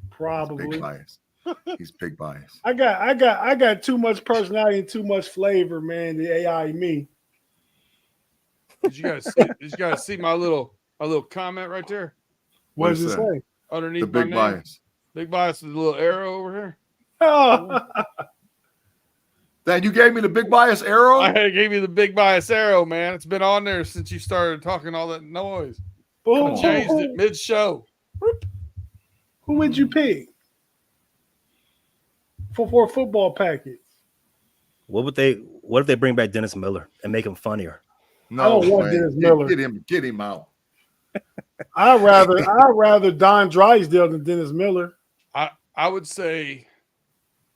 Probably. Big bias. He's big bias. I got too much personality and too much flavor, man. The AI me. Did you guys see my little comment right there? What does it say? Underneath the big my name? bias. Big bias with a little arrow over here. Oh. Dad, you gave me the big bias arrow? I gave you the big bias arrow, man. It's been on there since you started talking all that noise. I changed it mid-show. Who would you pick for a football package? What if they bring back Dennis Miller and make him funnier? No, I don't want Dennis Miller. Get him out. I'd rather Don Drysdale than Dennis Miller. I would say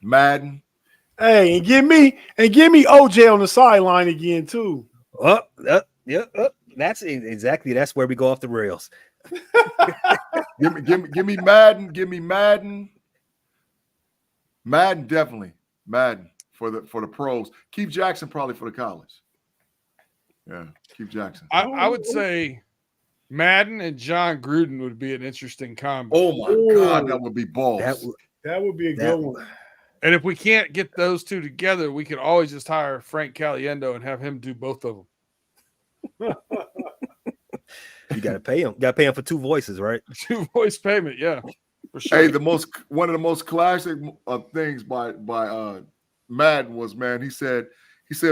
Madden. Hey, and give me OJ on the sideline again too. That's exactly. That's where we go off the rails. give me Madden. Give me Madden. Madden, definitely. Madden for the pros. Keith Jackson probably for the college. Yeah, Keith Jackson. I would say Madden and John Gruden would be an interesting combo. Oh my God, that would be balls. That would be a good one. And if we can't get those two together, we could always just hire Frank Caliendo and have him do both of them. You gotta pay him. Got to pay him for two voices, right? 2 voice payment, yeah, for sure. Hey, one of the most classic things by Madden was, man. He said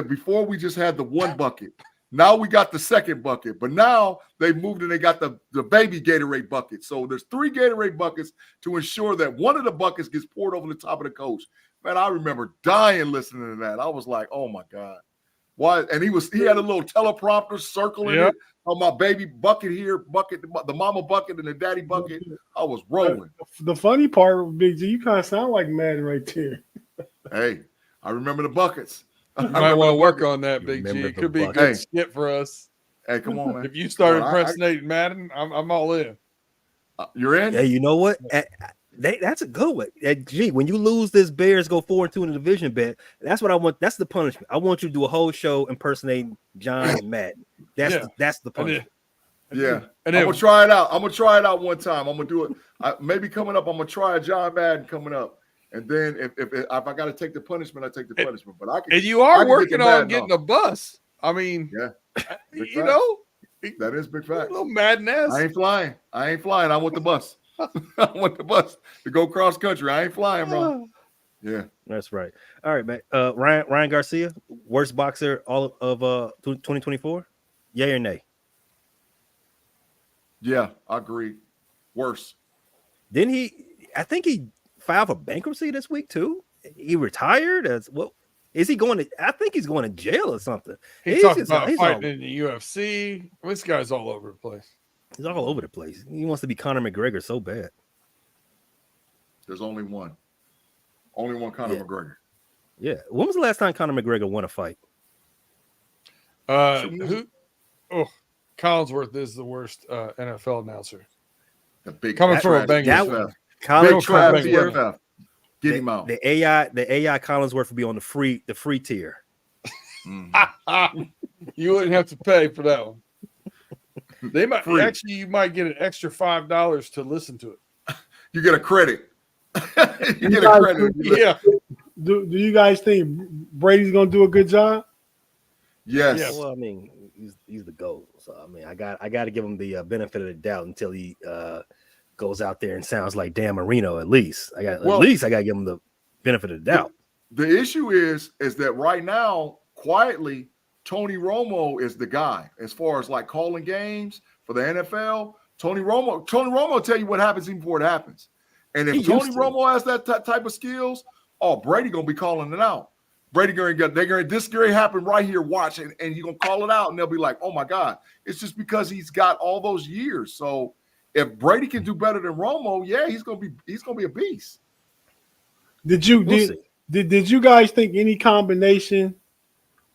before we just had the one bucket. Now we got the second bucket, but now they moved and they got the baby Gatorade bucket. So there's 3 Gatorade buckets to ensure that one of the buckets gets poured over the top of the coach. Man, I remember dying listening to that. I was like, oh my God. Why? And he had a little teleprompter circling it on my baby bucket here, the mama bucket and the daddy bucket. I was rolling. The funny part, Big G, you kind of sound like Madden right there. Hey, I remember the buckets. You might want to work on that, Big G. It could be a good skit for us. Hey, come on, man. If you start impersonating Madden, I'm all in. You're in? Yeah, you know what? That's a good one. Gee, when you lose this Bears go 4-2 in the division bet, that's what I want. That's the punishment. I want you to do a whole show impersonating John and Madden. That's the punishment. Yeah. And I'm gonna try it out. I'm gonna try it out one time. I'm gonna do it. Maybe coming up, I'm gonna try a John Madden coming up. And then if I got to take the punishment, I take the punishment. But I can. And you are working on getting a bus. I mean, you know, that is big fact. Little madness. I ain't flying. I want the bus. I want the bus to go cross country. I ain't flying, bro. Yeah, that's right. All right, man. Ryan Garcia, worst boxer all of 2024. Yay or nay? Yeah, I agree. Worse. Didn't he? I think he filed for bankruptcy this week too. He retired as well. Is he going to? I think he's going to jail or something. He's talking about fighting in the UFC. This guy's all over the place. He's all over the place. He wants to be Conor McGregor so bad. There's only one. Only one Conor McGregor. Yeah. When was the last time Conor McGregor won a fight? Collinsworth is the worst NFL announcer. The big coming from a Bengals. Big trap PFF. Get him out. The AI Collinsworth will be on the free tier. You wouldn't have to pay for that one. They might you might get an extra $5 to listen to it. You get a credit. You get a credit. Yeah. Do you guys think Brady's gonna do a good job? Yes. Yes. Well, I mean, he's the GOAT. So I mean, I got to give him the benefit of the doubt until he goes out there and sounds like Dan Marino. At least I got to give him the benefit of the doubt. The issue is that right now, quietly, Tony Romo is the guy as far as like calling games for the NFL. Tony Romo will tell you what happens even before it happens. And if Tony Romo has that type of skills, Brady gonna be calling it out. Brady this gonna happen right here. Watch it, and you're gonna call it out, and they'll be like, "Oh my God!" It's just because he's got all those years. So if Brady can do better than Romo, yeah, he's gonna be a beast. Did you guys think any combination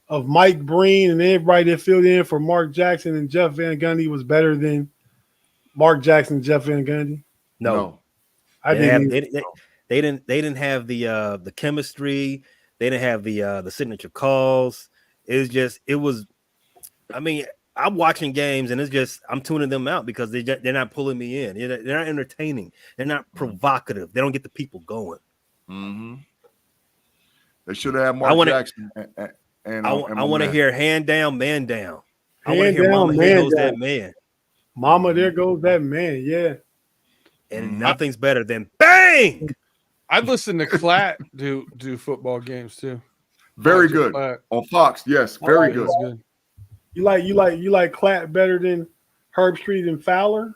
of Mike Breen and everybody that filled in for Mark Jackson and Jeff Van Gundy was better than Mark Jackson and Jeff Van Gundy? No. They didn't have the chemistry. They didn't have the signature calls. I mean, I'm watching games and I'm tuning them out because they're not pulling me in. They're not entertaining. They're not provocative. They don't get the people going. Mm-hmm. They should have Mark Jackson. I want to hear hand down, man down. I want to Hand hear down, Mama, man here goes down. that man. Mama, there goes that man. Yeah. And nothing's better than bang. I'd listen to Klatt do football games too. Very good on Fox. Yes, very good. Good. You like Klatt better than Herb Street and Fowler?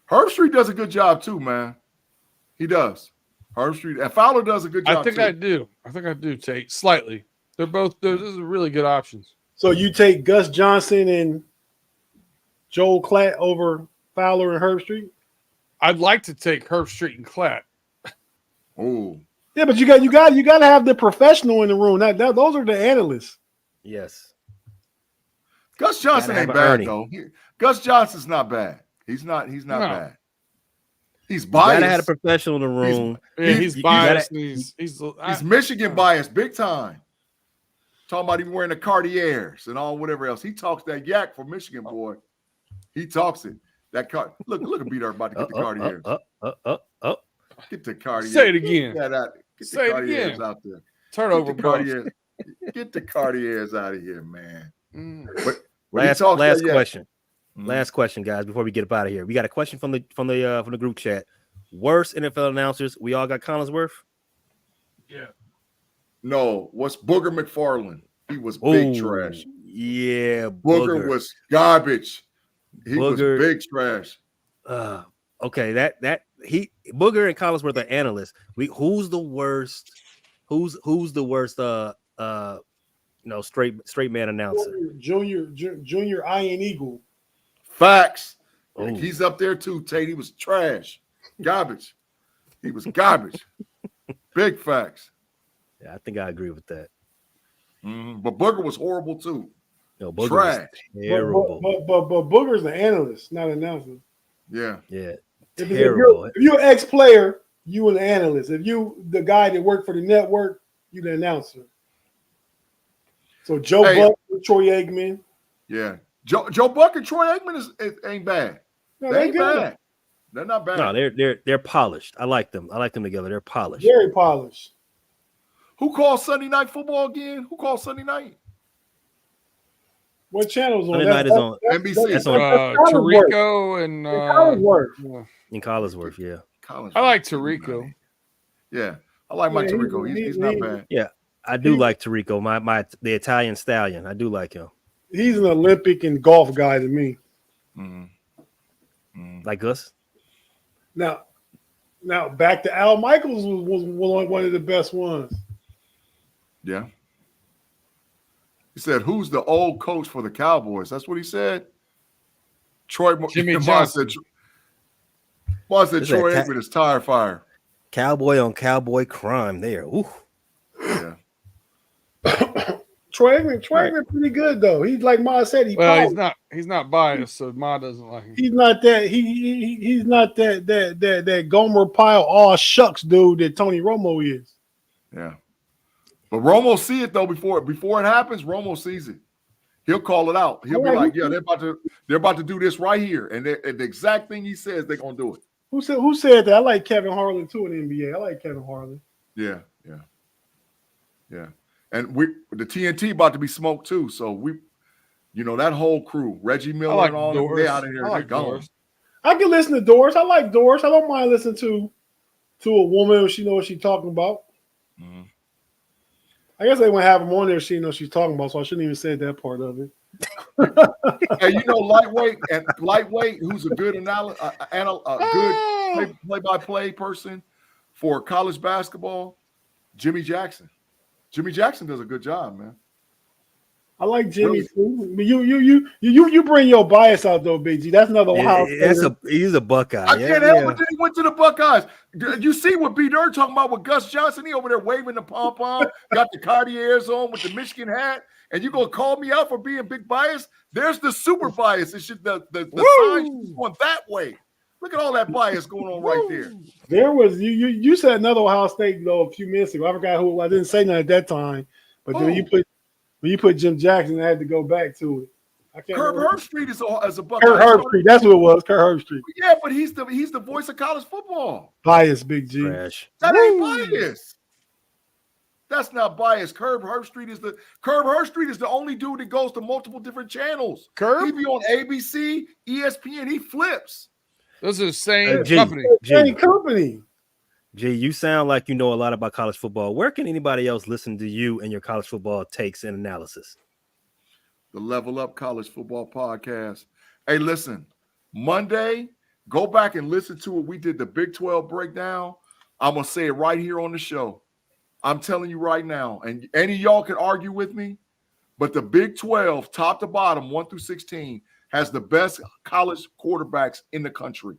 Herb Street does a good job too, man. He does. Herb Street and Fowler does a good job. I think I do, Tate. Slightly. Those are really good options. So you take Gus Johnson and Joel Klatt over Fowler and Herb Street? I'd like to take Herb Street and Klatt. Oh. Yeah, but you got to have the professional in the room. Those are the analysts. Yes. Gus Johnson ain't bad though. Gus Johnson's not bad. He's not bad. He's biased. You gotta have a professional in the room. He's biased. He's Michigan biased big time. Talking about him wearing the Cartiers and all whatever else. He talks that yak for Michigan boy. He talks it. That look at B-Dart about to get the Cartiers. Get the Cartiers. Say it again. Get the Cartiers out there. Turn over, Cartiers. Get the Cartiers out of here, man. But last question. Last question, guys, before we get up out of here. We got a question from the group chat. Worst NFL announcers. We all got Collinsworth? Yeah. No, what's Booger McFarland? He was big trash. Yeah, Booger was garbage. He was big trash. Okay, Booger and Collinsworth are analysts. Who's the worst? Who's the worst? Straight man announcer. Junior Iron Eagle. Facts. Like he's up there too, Tate. He was trash. Garbage. He was garbage. Big facts. Yeah, I think I agree with that. But Booger was horrible too. No, Booger trash. Was terrible. But Booger's an analyst, not an announcer. Yeah. Yeah. If you're an ex-player, you an analyst. If you the guy that worked for the network, you the announcer. So Joe Buck with Troy Aikman. Yeah. Joe Buck and Troy Aikman ain't bad. No, they ain't bad. They're not bad. No, they're polished. I like them. I like them together. They're polished. Very polished. Who calls Sunday Night Football again? Who calls Sunday Night? What channel's on? Sunday Night is on NBC. That's on Tarico and Collinsworth. Yeah. I like Tarico. Yeah, I like Mike Tirico. He's not bad. Yeah, I do like Tarico. The Italian stallion. I do like him. He's an Olympic and golf guy to me. Like us. Now back to Al Michaels was one of the best ones. Yeah. He said, "Who's the old coach for the Cowboys?" That's what he said. Jimmy Johnson. Said Troy Aikman is tire fire. Cowboy on cowboy crime there. Ooh. Yeah. Troy Aikman pretty good though. He's like Ma said. He's not biased, so Ma doesn't like him. He's not that. He's not that Gomer Pyle all shucks dude that Tony Romo is. Yeah. But Romo see it though before it happens. Romo sees it. He'll call it out. He'll be like, "Yeah, they're about to do this right here," and the exact thing he says, they're gonna do it. Who said that? I like Kevin Harlan too in the NBA. I like Kevin Harlan. Yeah. And the TNT about to be smoked too. So that whole crew, Reggie Miller like and all them, they out of here. They're gone. I can listen to Doris. I like Doris. I don't mind listening to a woman if she knows what she's talking about. Mm-hmm. I guess they won't have him on there. She knows she's talking about, so I shouldn't even say that part of it. Hey, lightweight, who's a good good play-by-play person for college basketball, Jimmy Jackson. Jimmy Jackson does a good job, man. I like Jimmy too. But you bring your bias out though, Big G. That's another Ohio State. He's a Buckeye. I can't help it. He went to the Buckeyes. You see what B. Dirt talking about with Gus Johnson? He over there waving the pom pom, got the Cartiers on with the Michigan hat, and you gonna call me out for being big bias? There's the super bias. It should the sign going that way. Look at all that bias going on right there. There was you said another Ohio State though a few minutes ago. I forgot who. I didn't say nothing at that time, but then when you put Jim Jackson, I had to go back to it. I can't Herb Herbstreit is a Buckeye. Herb Herbstreit, that's who it was. Herb Herbstreit. Yeah, but he's the voice of college football. Bias, Big G. Trash. That ain't bias. That's not bias. Herb Herbstreit is the only dude that goes to multiple different channels. He be on ABC, ESPN. He flips. Those are the same company. Same company. G, you sound like you know a lot about college football. Where can anybody else listen to you and your college football takes and analysis? The Level Up College Football Podcast. Hey, listen, Monday, go back and listen to it. We did the Big 12 breakdown. I'm going to say it right here on the show. I'm telling you right now, and any of y'all can argue with me, but the Big 12, top to bottom, 1 through 16, has the best college quarterbacks in the country.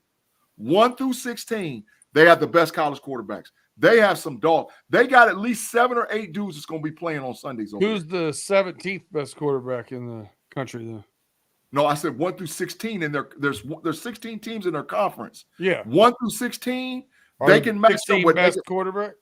1 through 16, they have the best college quarterbacks. They have some dog. They got at least 7 or 8 dudes that's going to be playing on Sundays. Who's the 17th best quarterback in the country then? No, I said 1 through 16, and there's 16 teams in their conference. Yeah. 1 through 16, they can match up with best quarterback.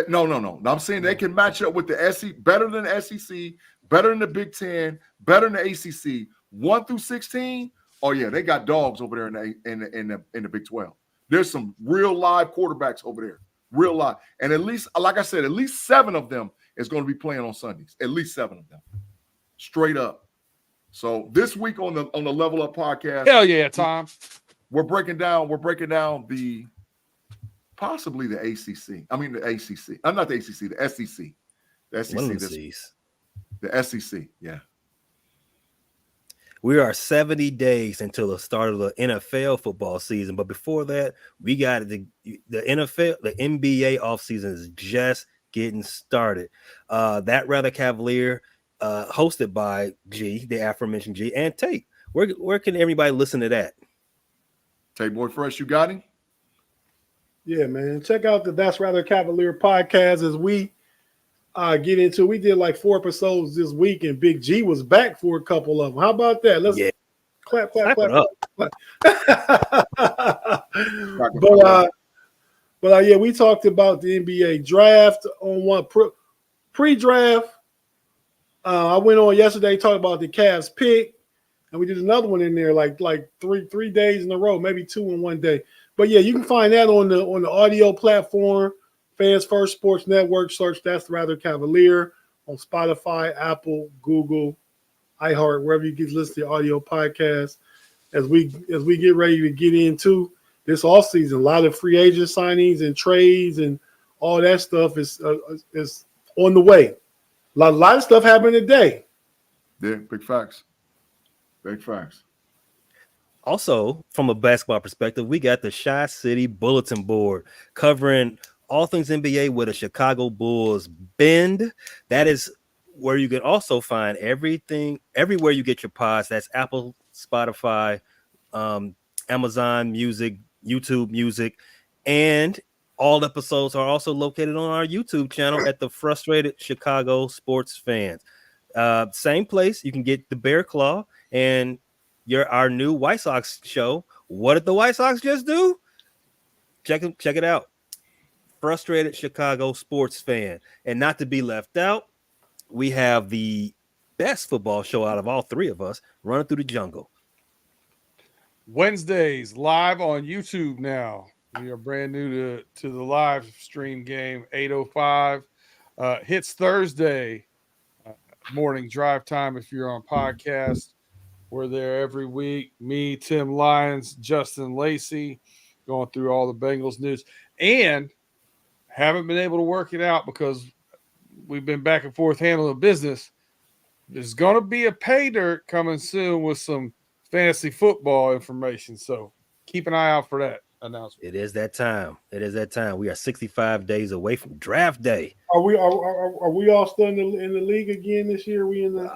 No. I'm saying they can match up with the SEC, better than the SEC, better than the Big 10, better than the ACC. 1 through 16, oh yeah, they got dogs over there in the Big 12. There's some real live quarterbacks over there, real live, and at least, like I said, at least 7 of them is going to be playing on Sundays. At least 7 of them, straight up. So this week on the Level Up podcast, hell yeah, Tom, we're breaking down possibly the ACC. I mean the ACC. I'm not the ACC. The SEC. The SEC. The SEC. Yeah. We are 70 days until the start of the NFL football season. But before that, we got the NFL, the NBA offseason is just getting started. That Rather Cavalier, hosted by G, the aforementioned G, and Tate. Where can everybody listen to that? Tate Boy Fresh, you got him? Yeah, man. Check out the That's Rather Cavalier podcast as we get into. We did like 4 episodes this week, and Big G was back for a couple of them. How about that? Let's clap. But yeah, we talked about the NBA draft on one pre-draft. I went on yesterday, talked about the Cavs pick, and we did another one in there like 3 days in a row, maybe 2 in one day. But yeah, you can find that on the audio platform. Fans First Sports Network, search That's Rather Cavalier on Spotify, Apple, Google, iHeart, wherever you get listen to the audio podcast. As we get ready to get into this offseason, a lot of free agent signings and trades and all that stuff is on the way. A lot of stuff happened today. Yeah, big facts. Big facts. Also, from a basketball perspective, we got the Chi City Bulletin Board covering all things NBA with a Chicago Bulls bend. That is where you can also find everything, everywhere you get your pods. That's Apple, Spotify, Amazon Music, YouTube Music, and all episodes are also located on our YouTube channel at the Frustrated Chicago Sports Fans. Same place you can get the Bear Claw and our new White Sox show. What did the White Sox just do? Check it out. Frustrated Chicago Sports Fan. And not to be left out, we have the best football show out of all 3 of us, Running Through the Jungle. Wednesdays live on YouTube now. We are brand new to the live stream game, 8:05. Hits Thursday morning drive time if you're on podcast. We're there every week. Me, Tim Lyons, Justin Lacey, going through all the Bengals news. And haven't been able to work it out because we've been back and forth handling business. There's going to be a pay dirt coming soon with some fantasy football information. So keep an eye out for that announcement. It is that time. It is that time. We are 65 days away from draft day. Are we all still in the league again this year? We in the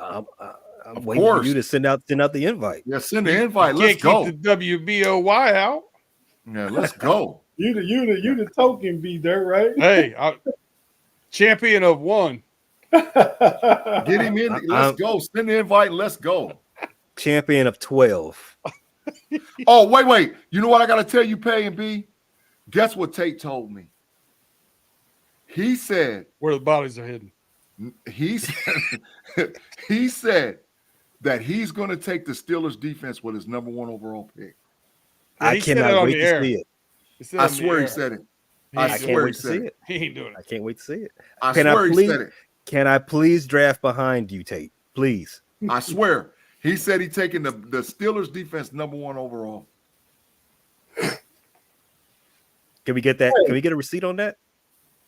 I'm waiting for you to send out the invite. Yeah, send the invite. Let's Can't go. keep the WBOY out. Yeah, let's go. You the token B dirt, right? Hey, champion of one. Get him in. Let's go. Send the invite. Let's go. Champion of 12. Oh, wait. You know what I got to tell you, Pay and B? Guess what Tate told me? He said Where the bodies are hidden. he said that he's going to take the Steelers defense with his number 1 overall pick. Yeah, I cannot wait to see it. I swear he said it. I swear he said it. He ain't doing I it. can't wait to see it. I swear he said it. Can I please draft behind you, Tate? Please. I swear. He said he's taking the Steelers defense number 1 overall. Can we get that? Can we get a receipt on that?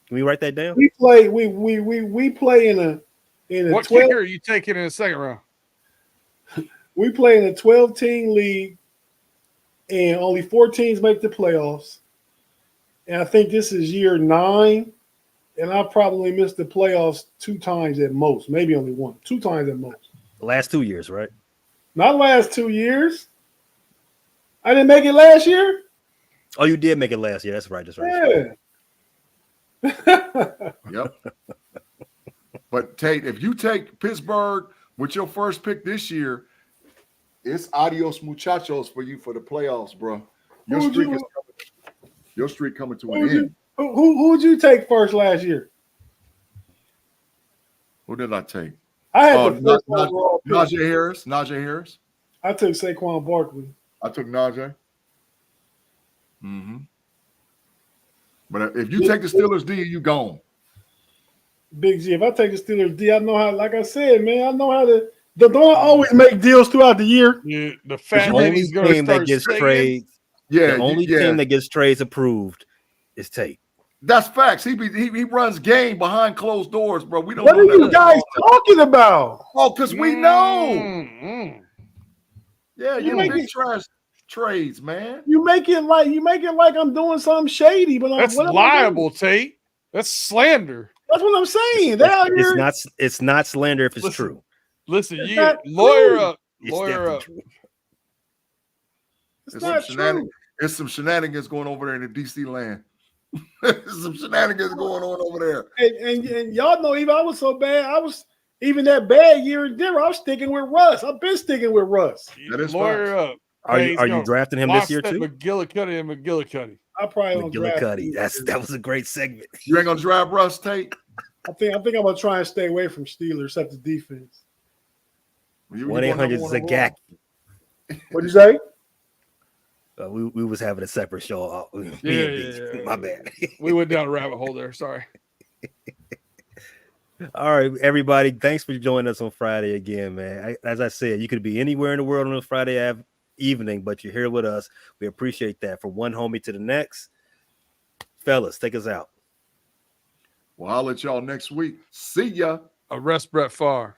Can we write that down? We play in a What 12, kicker are you taking in the second round? we play in a 12-team league, and only 4 teams make the playoffs. And I think this is year 9, and I probably missed the playoffs 2 times at most, maybe only 1, 2 times at most. The last 2 years, right? Not last 2 years. I didn't make it last year. Oh, you did make it last year. That's right. That's right. Yeah. Yep. But Tate, if you take Pittsburgh with your first pick this year, it's adios muchachos for you for the playoffs, bro. Your streak coming to an end. Who would you take first last year? Who did I take? I had the first overall pick. Najee Harris. I took Saquon Barkley. I took Najee. Mm-hmm. But if you take the Steelers D, you gone. Big G. If I take the Steelers D, I know how. Like I said, man, I know how to. Don't I always make deals throughout the year? Yeah, the The only team that gets trades. Yeah, the only team that gets trades approved is Tate. That's facts. He runs game behind closed doors, bro. We don't. What are you guys talking about? Oh, because we know. Mm-hmm. Yeah, you big trash trades, man. You make it like I'm doing something shady, but That's liable, Tate. That's slander. That's what I'm saying. It's not slander if it's true. Listen, you lawyer up. True. It's not true. There's some shenanigans going over there in the DC land. There's some shenanigans going on over there. And y'all know, even I was so bad. I was even that bad year in Denver. I was sticking with Russ. I've been sticking with Russ. That is lawyer up. Are you drafting him this year too? McGillicuddy and McGillicuddy. I probably don't draft him. That was a great segment. You ain't gonna draft Russ, Tate? I think I'm gonna try and stay away from Steelers except the defense. 1-800 Zagak. What'd you say? We was having a separate show. Yeah. My bad. We went down a rabbit hole there. Sorry. All right, everybody. Thanks for joining us on Friday again, man. As I said, you could be anywhere in the world on a Friday evening, but you're here with us. We appreciate that. From one homie to the next. Fellas, take us out. Well, I'll let y'all next week. See ya. Arrest Brett Favre.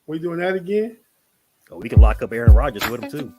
We doing that again? Oh, we can lock up Aaron Rodgers with him too.